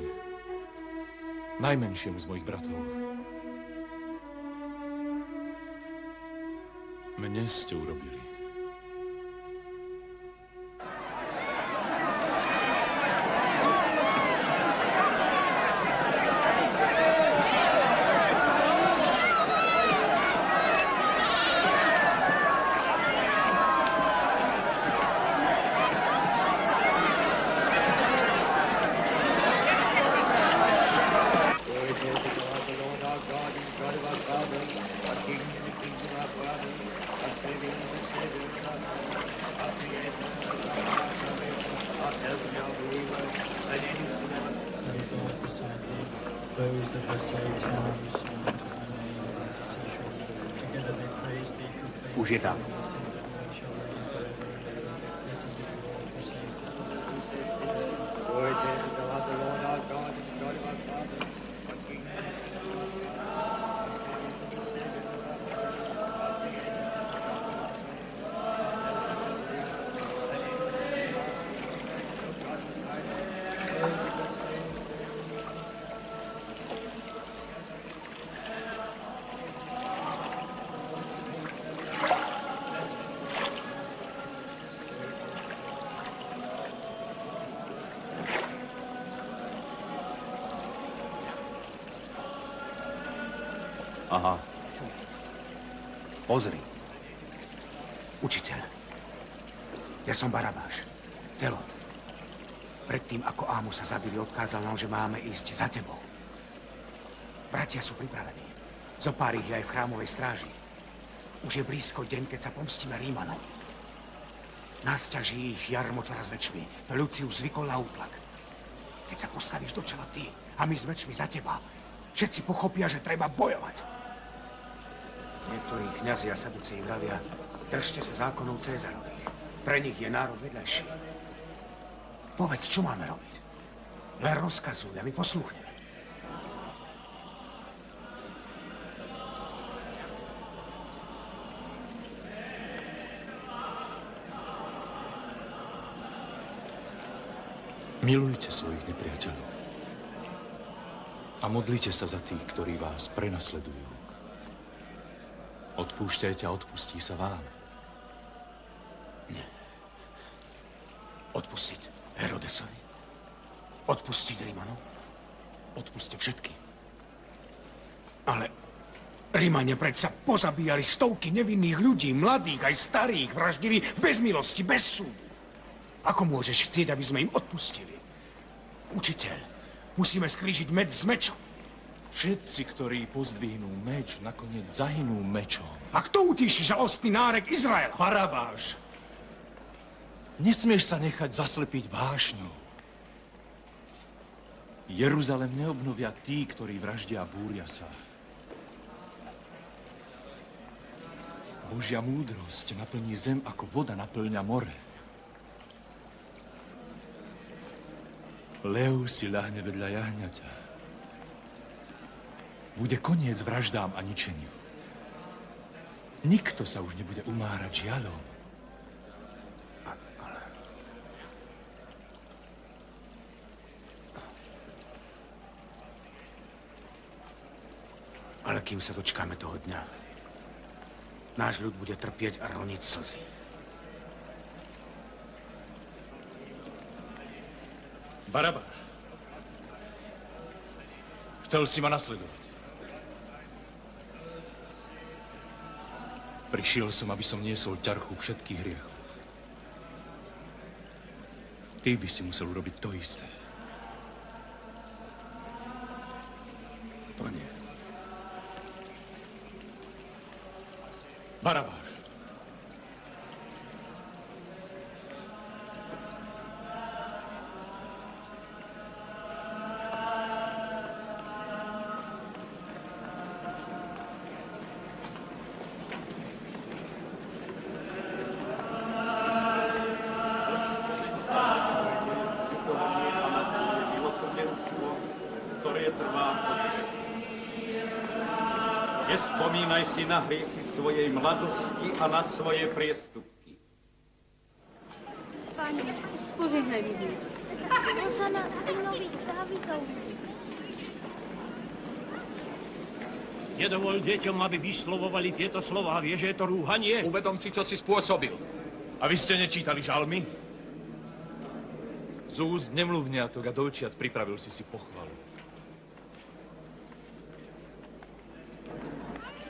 najmenšiemu z mojich bratov, mne ste urobili. Už je tam. Aha. Čo? Pozri. Učiteľ. Ja som Barabáš. Zelot. Predtým, ako Ámu sa zabili, odkázal nám, že máme ísť za tebou. Bratia sú pripravení. Zopár ich je aj v chrámovej stráži. Už je blízko deň, keď sa pomstíme Rímanom. Nás ťaží ich jarmo čoraz väčšmi. To Lucius zvykol na útlak. Keď sa postavíš do čela ty a my s mečmi za teba, všetci pochopia, že treba bojovať. Niektorí kňazi a saduceji vravia, držte sa zákonov Cézarových. Pre nich je národ vedľajší. Povedz, čo máme robiť? Len rozkazuj a my poslúchneme. Milujte svojich nepriateľov a modlite sa za tých, ktorí vás prenasledujú. Odpúšťajte a odpustí sa vám. Nie. Odpustiť Herodesovi? Odpustiť Rimanom? Odpuste všetkým. Ale Rimania predsa pozabíjali stovky nevinných ľudí, mladých aj starých, vraždili bez milosti, bez súdu. Ako môžeš chcieť, aby sme im odpustili? Učiteľ, musíme skrížiť meč s mečom. Všetci, ktorí pozdvihnú meč, nakoniec zahynú mečom. A kto utíši žalostný nárek Izraela? Barabáš. Nesmieš sa nechať zaslepiť vášňou. Jeruzalem neobnovia tí, ktorí vraždia a búria sa. Božia múdrosť naplní zem, ako voda naplňa more. Lev si ľahne vedľa jahňaťa. Bude koniec vraždám a ničeniu. Nikto sa už nebude umárať žiaľom. Ale kým sa dočkáme toho dňa, náš ľud bude trpieť a roniť slzy. Barabáš. Chcel si ma nasledovať. Prišiel som, aby som niesol ťarchu všetkých hriechov. Ty by si musel urobiť to isté. To nie. Barabáš. Nespomínaj si na hriechy svojej mladosti a na svoje priestupky. Pane, požehnaj mi dieťa. Hosana synovi Dávidovi. Nedovol deťom, aby vyslovovali tieto slová. Vieš, že je to rúhanie? Uvedom si, čo si spôsobil. A vy ste nečítali žalmy? Z úst nemluvňatok a dojčiat pripravil si pochvalu.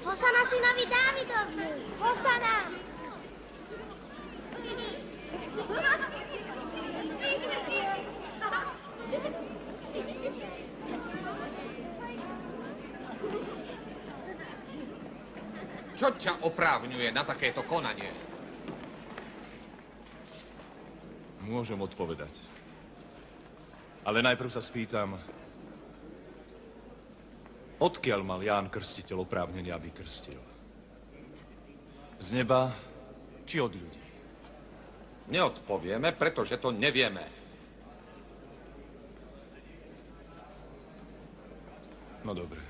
Hosana synovi Dávidovi. Hosana. Čo ťa oprávňuje na takéto konanie? Môžem odpovedať. Ale najprv sa spýtam, odkiaľ mal Ján Krstiteľ oprávnenie, aby krstil? Z neba, či od ľudí? Neodpovieme, pretože to nevieme. No dobre.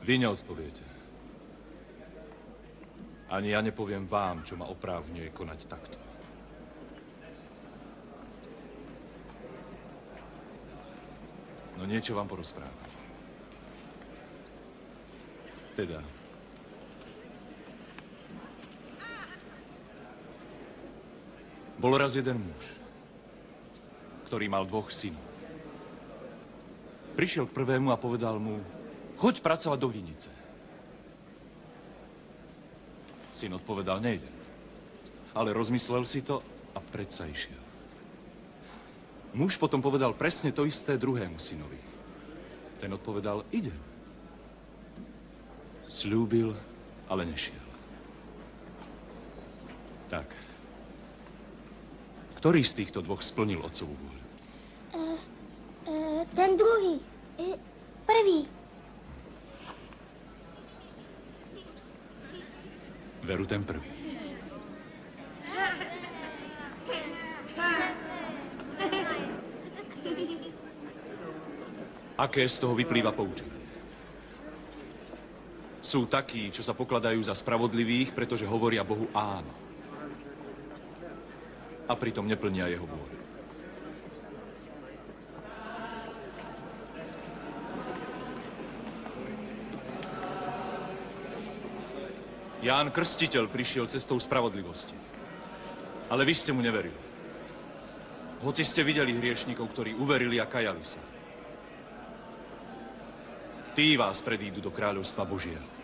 Vy neodpoviete. Ani ja nepoviem vám, čo ma oprávňuje konať takto. No niečo vám porozprávam. Teda, bol raz jeden muž, ktorý mal 2 synov. Prišiel k prvému a povedal mu, choď pracovať do vinice. Syn odpovedal, nejdem. Ale rozmyslel si to a predsa išiel. Muž potom povedal presne to isté druhému synovi. Ten odpovedal, idem. Sľúbil, ale nešiel. Tak. Ktorý z týchto 2 splnil otcovú vôľu? Ten druhý. Prvý. robil ten prvý. Aké z toho vyplýva poučenie? Sú takí, čo sa pokladajú za spravodlivých, pretože hovoria Bohu áno. A pritom neplnia jeho vôľu. Ján Krstiteľ prišiel cestou spravodlivosti. Ale vy ste mu neverili. Hoci ste videli hriešnikov, ktorí uverili a kajali sa. Tí vás predídu do kráľovstva Božieho.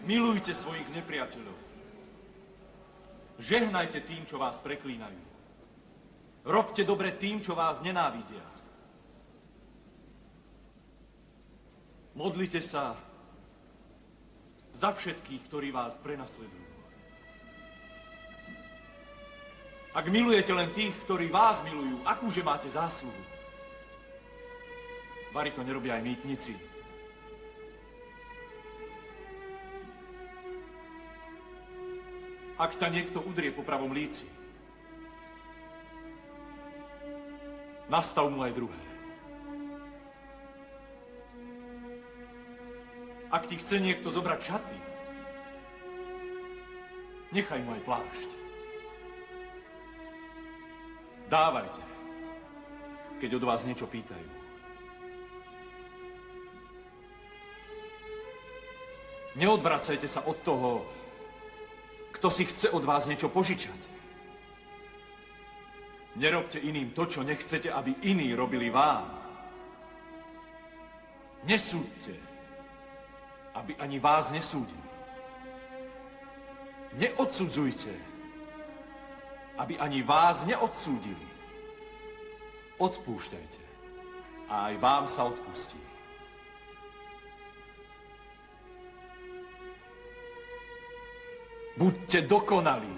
Milujte svojich nepriateľov. Žehnajte tým, čo vás preklínajú. Robte dobre tým, čo vás nenávidia. Modlite sa za všetkých, ktorí vás prenasledujú. Ak milujete len tých, ktorí vás milujú, akúže máte zásluhu? Vari to nerobia aj mýtnici. Ak ťa niekto udrie po pravom líci, nastav mu aj druhé. Ak ti chce niekto zobrať šaty, nechaj mu aj plášť. Dávajte, keď od vás niečo pýtajú. Neodvracajte sa od toho, kto si chce od vás niečo požičať. Nerobte iným to, čo nechcete, aby iní robili vám. Nesúďte, aby ani vás nesúdili. Neodsudzujte, aby ani vás neodsúdili. Odpúšťajte a aj vám sa odpustí. Buďte dokonalí.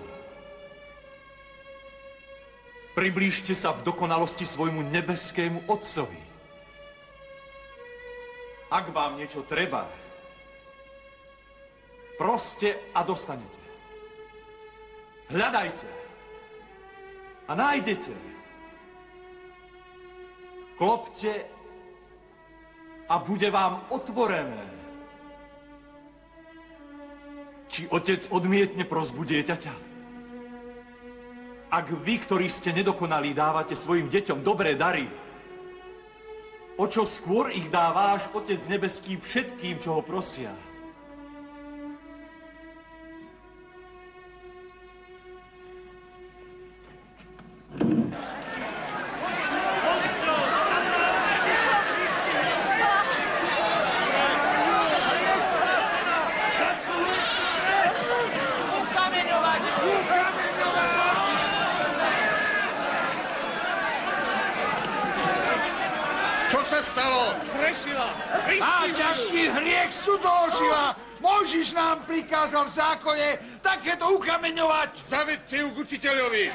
Priblížte sa v dokonalosti svojmu nebeskému Otcovi. Ak vám niečo treba, proste a dostanete. Hľadajte a nájdete. Klopte a bude vám otvorené. Či otec odmietne prosbu dieťaťa? Ak vy, ktorí ste nedokonalí, dávate svojim deťom dobré dary, o čo skôr ich dá váš Otec nebeský všetkým, čo ho prosia. Čo sa stalo? Hrešila! Má ťažký hriech cudzožila. Mojžiš nám prikázal v zákone takéto ukameňovať. Zavedte ju k učiteľovi.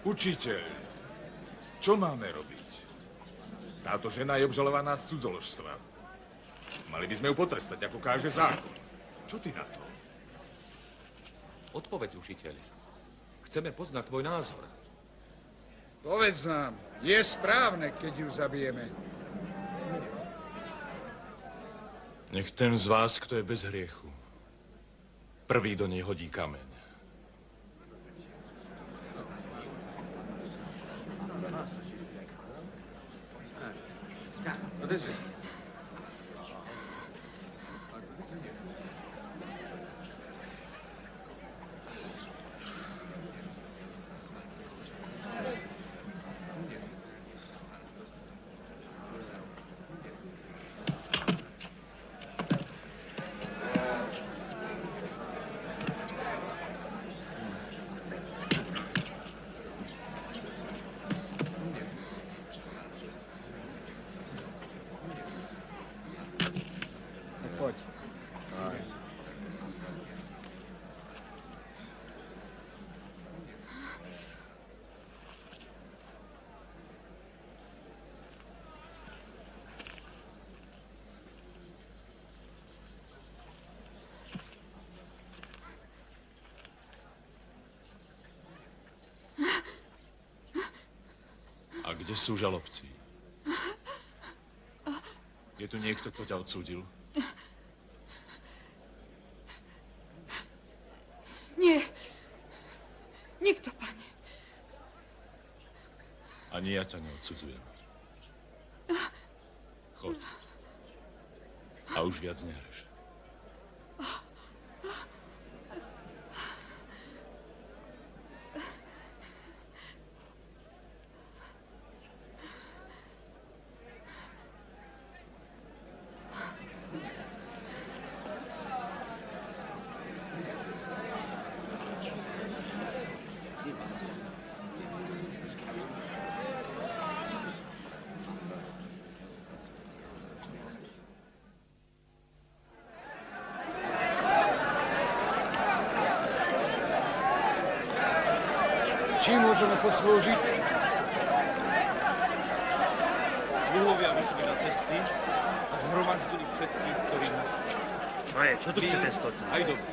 Učiteľ, čo máme robiť? Táto žena je obžalovaná z cudzoložstva. Mali by sme ju potrestať, ako káže zákon. Čo ty na to? Odpovedz, učiteľ. Chceme poznať tvoj názor. Povedz nám, je správne, keď ju zabijeme. Nech ten z vás, kto je bez hriechu, prvý do nej hodí kameň. kde sú žalobci? Je tu niekto, kto ťa odsúdil? Nie. Nikto, pane. Ani ja ťa neodsudzujem. Choď. A už viac nehreš. Čím môžeme poslúžiť? Sluhovia vyšli na cesty a zhromaždili všetkých, ktorých našli. Čo je? Čo tu Zlí chcete stoť? aj dobrý.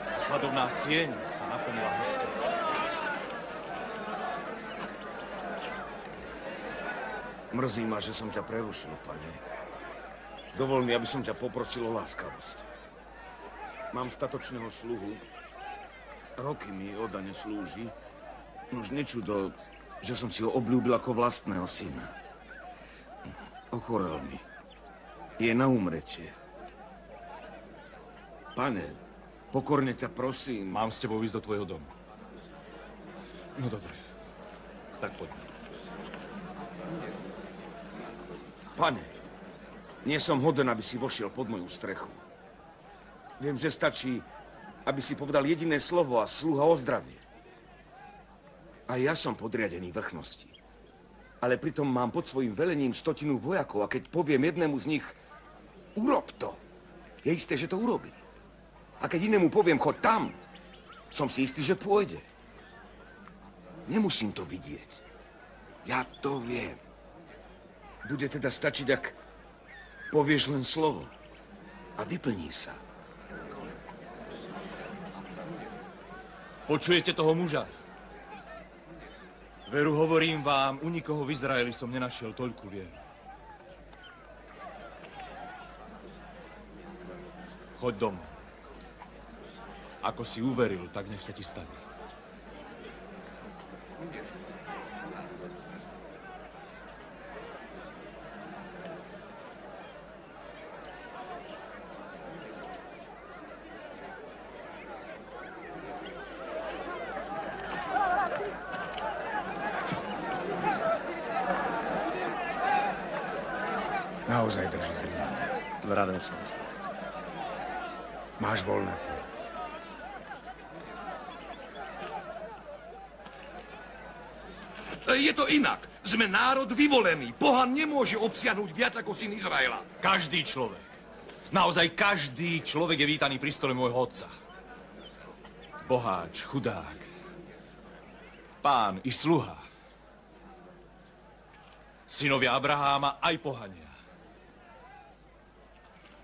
A svadobná sieň sa naplnila hostom. Mrzí ma, že som ťa prerušil, pane. Dovol mi, aby som ťa poprosil o láskavosť. Mám statočného sluhu. Roky mi oddane slúži. Nož nečudo, že som si ho obľúbil ako vlastného syna. Ochorel mi. Je na umretie. Pane, pokorne ťa prosím. Mám s tebou ísť do tvojho domu. No dobre. Tak poďme. Pane, nie som hoden, aby si vošiel pod moju strechu. Viem, že stačí, aby si povedal jediné slovo a sluha ozdravie. A ja som podriadený vrchnosti. Ale pritom mám pod svojim velením 100 vojakov a keď poviem jednému z nich, urob to, je isté, že to urobí. A keď inému poviem, chod tam, som si istý, že pôjde. Nemusím to vidieť. Ja to viem. Bude teda stačiť, ak povieš len slovo a vyplní sa. Počujete toho muža? Veru, hovorím vám, u nikoho v Izraeli som nenašiel toľku vieru. Choď domov. Ako si uveril, tak nech sa ti stane. Naozaj držíš Rimane. Vravil som ti. Máš voľné pole. Je to inak. Sme národ vyvolený. Pohan nemôže obsiahnuť viac ako syn Izraela. Každý človek, naozaj každý človek je vítaný pri stole môjho otca. Boháč, chudák, pán i sluha. Synovia Abraháma aj pohania.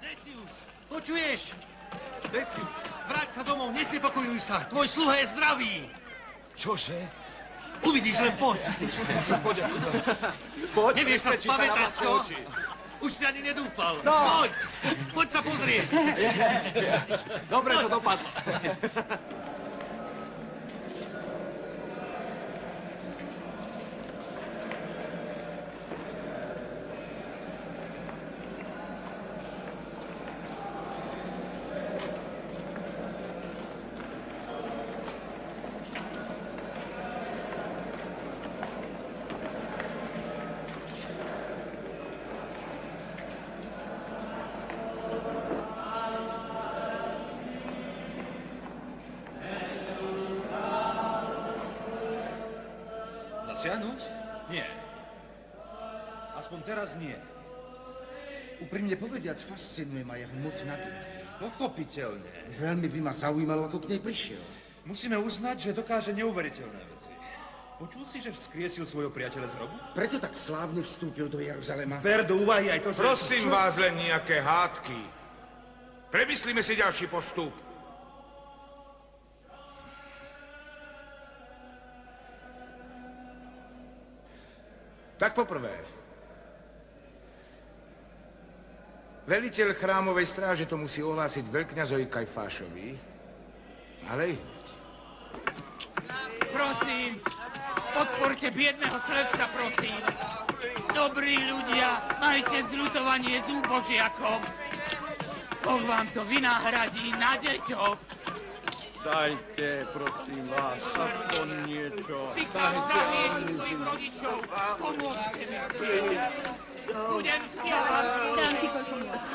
Decius, počuješ? Decius. Vráť sa domov, neznepokojuj sa. Tvoj sluha je zdravý. Čože? Uvidíš, len poď. Poď sa poďakovať. Poď, nevieš sa presvedči na spamätať, vlastné čo? oči. Už si ani nedúfal. No. Poď, poď sa pozrieť. Dobre to dopadlo. Zasiahnuť? Nie. Aspoň teraz nie. Úprimne povediac, fascinuje ma jeho moc nad ľuďmi. Pochopiteľne. Veľmi by ma zaujímalo, ako k nej prišiel. Musíme uznať, že dokáže neuveriteľné veci. Počul si, že vzkriesil svojho priateľa z hrobu? Preto tak slávne vstúpil do Jeruzalema. Ber do úvahy aj to, že... Prosím vás, len nejaké hádky. Premyslíme si ďalší postup. Tak poprvé. Veliteľ chrámovej stráže to musí ohlásiť veľkňazovi Kajfášovi, ale i hneď. Prosím, podporte biedného slepca, prosím. Dobrí ľudia, majte zľutovanie s úbožiakom. Boh vám to vynahradí na deťoch. Dajte, prosím vás, aspoň niečo. Pikám za hriechy svojich rodičov. Pomôžte mi. Budem s vás. Dám ti, koľko môžem.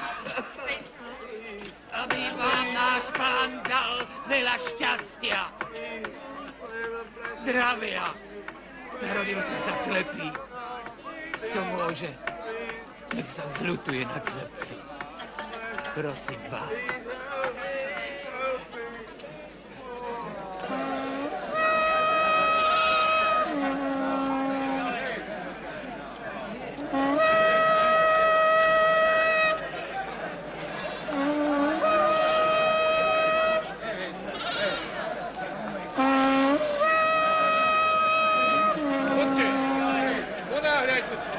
Aby vám náš pán dal veľa šťastia. Zdravia. Narodil som sa slepý. Kto môže, nech sa zľutuje nad slepcom. Prosím vás. Poďte, ponáhľajte sa.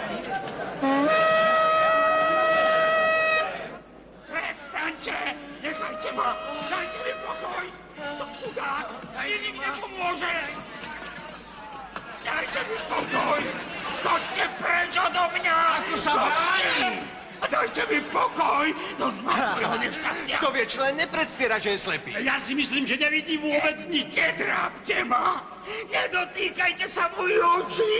Prestaňte! Nechajte ma! Dajte mi pokoj! Som chudák! Mi nikto nepomôže! Dajte mi pokoj! Chodte preč odo mňa! Ako sa bráni? A dajte mi pokoj! Dosť mám svojho nešťastia! Kto vie, či len nepredstiera, že je slepý. Ja si myslím, že nevidí vôbec nič. Nedrábte ma! Nedotýkajte sa mojich očí!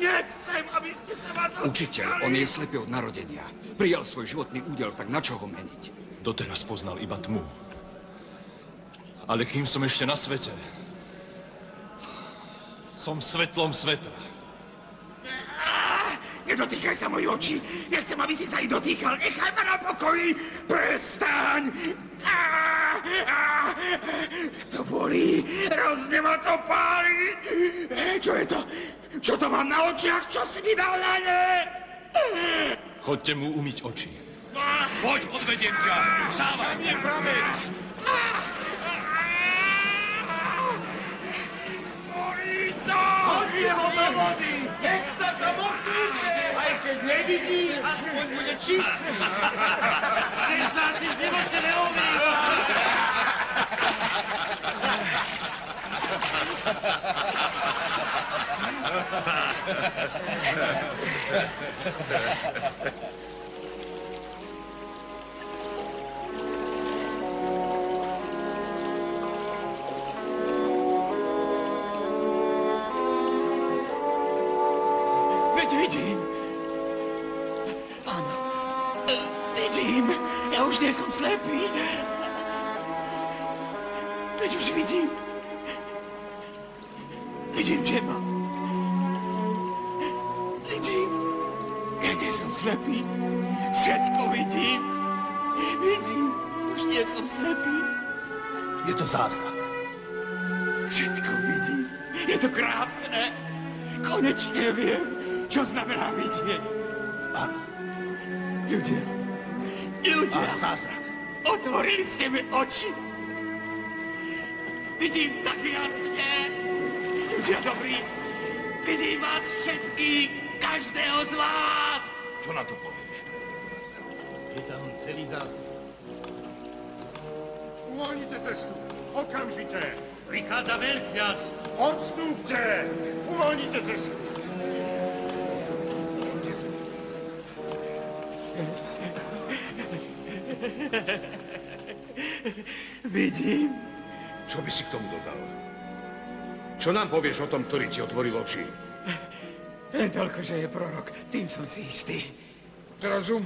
Nechcem, aby ste sa ma dotkali! Učiteľ, on je slepý od narodenia. Prijal svoj životný údel, tak na čo ho meniť? Doteraz poznal iba tmu. Ale kým som ešte na svete, som svetlom sveta. Nedotýkaj sa mojich očí! Nechcem, aby si sa ich dotýkal! Nechaj ma na pokoji! Prestaň! To bolí! Hrozne ma to páli! Čo je to? Čo to mám na očiach? Čo si mi dal na ne? Chodte mu umyť oči. Poď, odvediem ťa. Vstávaj, nie prameň. Bolí to! Hodte ho do vody! Nech sa tam odpúšte! Aj keď nevidí, aspoň bude čistý. Ten sa asi v živote neumýva! Veď vidím. Áno, vidím. Ja už nie som slepý. Veď už vidím. Vidím teba. Vidím. Ja nie som slepý. Všetko vidím. Vidím. Už nie som slepý. Je to zázrak. Všetko vidím. Je to krásne. Konečne viem, čo znamená vidieť. Áno. Ľudia. Ľudia. Áno, zázrak. Otvorili ste mi oči. Vidím tak jasne. Ľudia dobrí. Vidím vás všetkých. Každého z vás. Čo na to povieš? Je tam celý zástup. Uvoľnite cestu! Okamžite! Prichádza veľkňaz. Odstúpte! Uvoľnite cestu! Vidím. Čo by si k tomu dodal? Čo nám povieš o tom, ktorý ti otvoril oči? Len toľko, že je prorok. Tým som si istý. Rozum?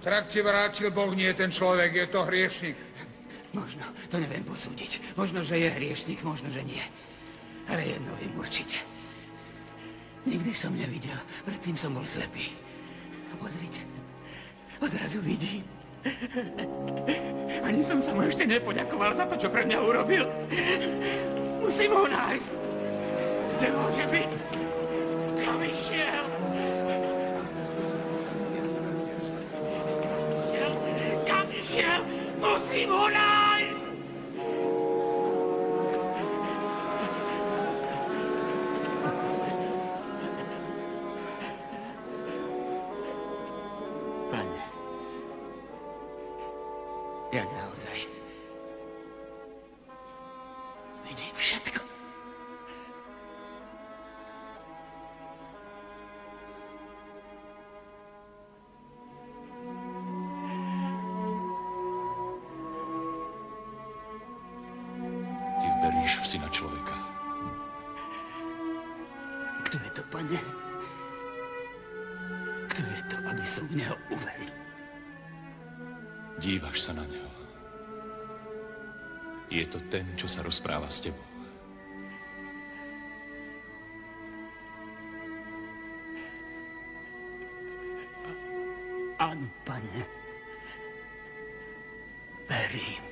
Zrak ti vrátil Boh, nie je ten človek, je to hriešnik. Možno, to neviem posúdiť. Možno, že je hriešnik, možno, že nie. Ale jedno viem určite. Nikdy som nevidel, predtým som bol slepý. A pozrite, odrazu vidím. Ani som sa mu ešte nepoďakoval za to, čo pre mňa urobil. Musím ho nájsť. Kde môže byť? Kam išiel? Kam išiel? Musím ho nájsť! Ja naozaj vidím všetko. Ty veríš v syna človeka. Kto je to, pane? Kto je to, aby som v neho uveril? Díváš sa na neho. Je to ten, čo sa rozpráva s tebou. Áno, pane. Verím.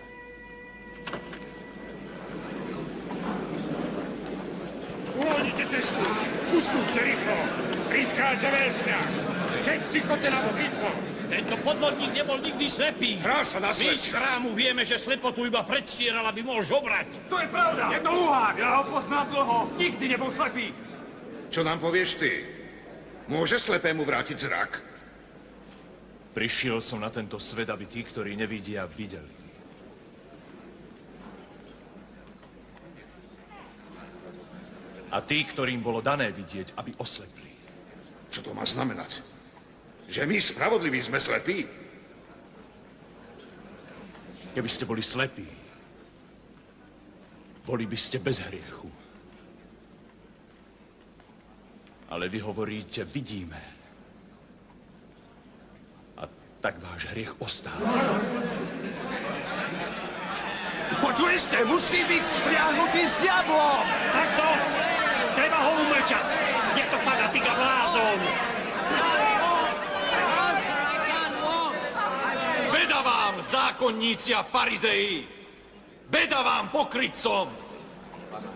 Uvoľnite cestu! Ustúpte rýchlo! Prichádza veľkňaz! Všetci chodte na bok rýchlo! Tento podvodník nebol nikdy slepý. Hrá sa na My svet. z chrámu vieme, že slepotu iba predstieral, aby mohol žobrať. To je pravda! Je to luhár! Ja ho poznám dlho! Nikdy nebol slepý! Čo nám povieš ty? Môže slepému vrátiť zrak? Prišiel som na tento svet, aby tí, ktorí nevidia, videli. A tí, ktorým bolo dané vidieť, aby oslepli. Čo to má znamenať? Že my, spravodliví, sme slepí? Keby ste boli slepí, boli by ste bez hriechu. Ale vy hovoríte, vidíme. A tak váš hriech ostáva. Počuli ste? Musí byť spriahnutý s diablom! Tak dosť! Treba ho umlčať! Je to fanatik a blázon! Beda vám, zákonníci a farizeji! Beda vám, pokrytcom!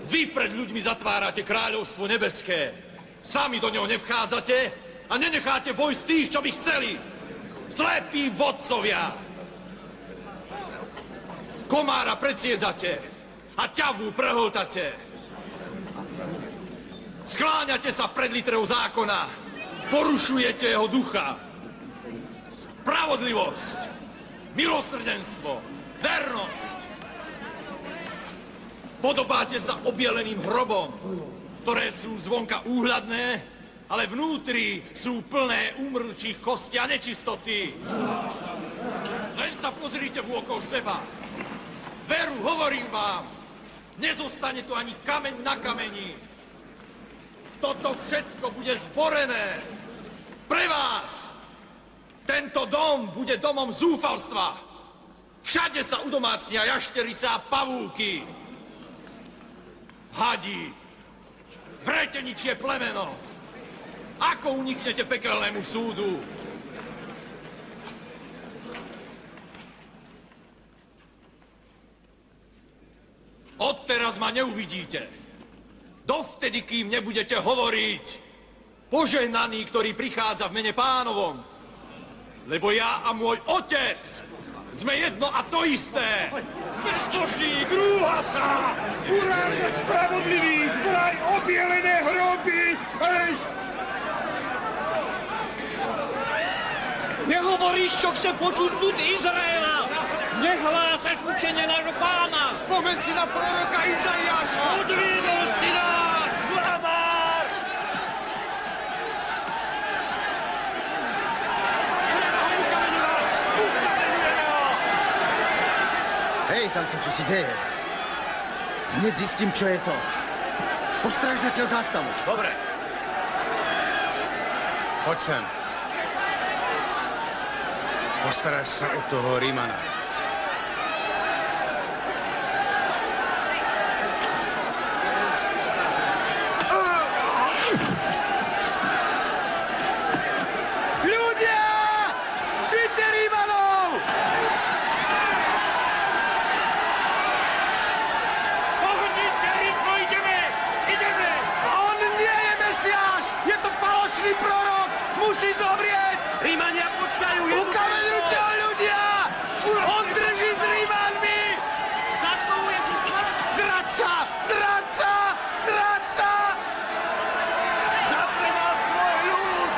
Vy pred ľuďmi zatvárate kráľovstvo nebeské. Sami do neho nevchádzate a nenecháte vojsť tých, čo by chceli. Slepí vodcovia! Komára predsiedzate a ťavu prehltate. Skláňate sa pred literou zákona. Porušujete jeho ducha. Spravodlivosť, milosrdenstvo, vernosť. Podobáte sa objeleným hrobom, ktoré sú zvonka úhľadné, ale vnútri sú plné úmrlčích kostí a nečistoty. Len sa pozrite vôkol seba. Veru, hovorím vám, nezostane tu ani kameň na kameni. Toto všetko bude zborené. Pre vás. Tento dom bude domom zúfalstva. Všade sa udomácnia jašterice a pavúky. Hadi. Vreteničie plemeno. Ako uniknete pekelnému súdu? Odteraz ma neuvidíte. Dovtedy, kým nebudete hovoriť. Požehnaný, ktorý prichádza v mene Pánovom. Lebo ja a môj otec sme jedno a to isté. Bezbožník, rúha sa! Uráža spravodlivých, vraj obielené hroby! Hej! Nehovoríš, čo chce počuť ľud Izraela! Nehlásaš učenie nášho pána! Spomeň si na proroka Izaiáša! Odviedol si nás! Zlamár! Treba ho ukameňovať! Ukameňujeme ho! Hej, tam sa čosi deje. Hneď zistím, čo je to. Postráž zatiaľ zástavu. Dobre. Poď sem. Postaráš sa o toho Rímana. Ľudia! Byte Rímanov! Pohodnite, rýchlo, ideme! Ideme! On nie je Mesiáš! Je to falošný prorok! Musí zomrieť! Rímania počkajú! Ukameňujte ho, ľudia! On drží s Rímanmi! Zasluhuje si smrť! Zradca! Zradca! Zradca! Zapredal svoj ľud!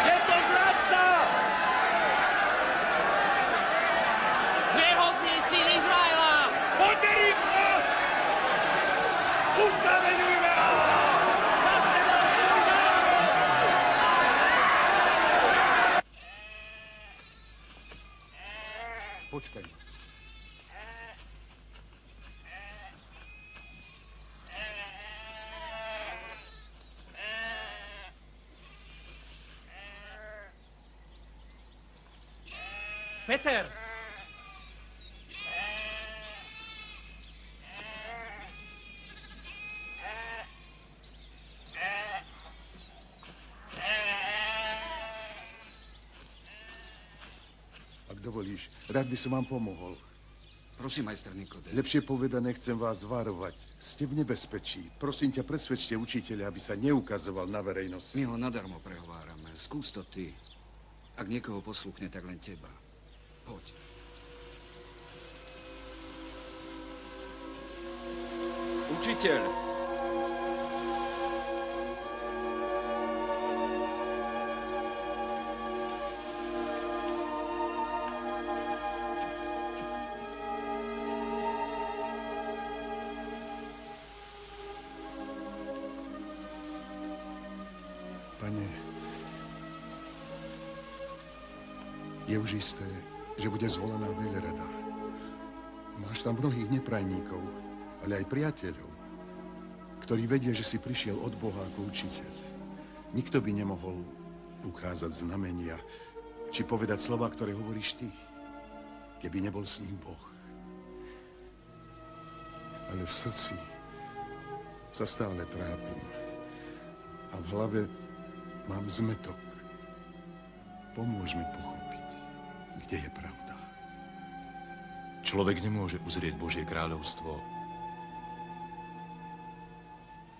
Je to zradca! Nie počkaj. Peter! Ak dovolíš, rád by som vám pomohol. Prosím, majster Nikodem. Lepšie povedané, chcem vás varovať. Ste v nebezpečí. Prosím ťa, presvedčte učiteľa, aby sa neukazoval na verejnosti. My ho nadarmo prehovárame. Skús to ty. Ak niekoho posluchne, tak len teba. Poď. Učiteľ. Pane, je už isté, že bude zvolaná veľrada. Máš tam mnohých neprajníkov, ale aj priateľov, ktorí vedia, že si prišiel od Boha ako učiteľ. Nikto by nemohol ukázať znamenia, či povedať slova, ktoré hovoríš ty, keby nebol s ním Boh. Ale v srdci sa stále trápim a v hlave mám zmetok. Pomôž mi pochopiť, kde je pravda. Človek nemôže uzrieť Božie kráľovstvo,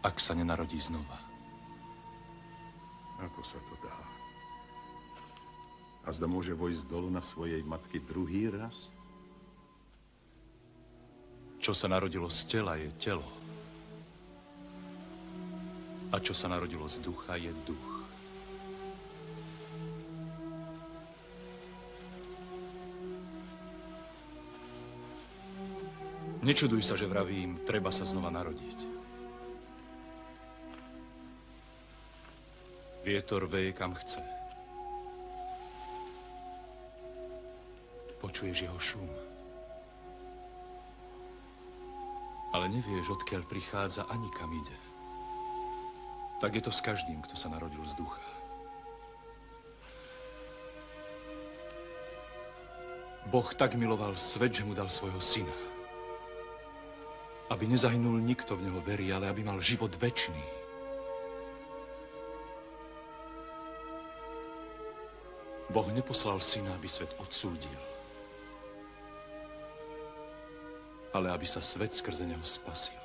ak sa nenarodí znova. Ako sa to dá? A zda môže vojsť dolu na svojej matky druhý raz? Čo sa narodilo z tela, je telo. A čo sa narodilo z ducha, je duch. Nečuduj sa, že vravím, treba sa znova narodiť. Vietor veje, kam chce. Počuješ jeho šum. Ale nevieš, odkiaľ prichádza, ani kam ide. Tak je to s každým, kto sa narodil z ducha. Boh tak miloval svet, že mu dal svojho syna. Aby nezahynul nikto v neho verí, ale aby mal život večný. Boh neposlal syna, aby svet odsúdil, ale aby sa svet skrze neho spasil.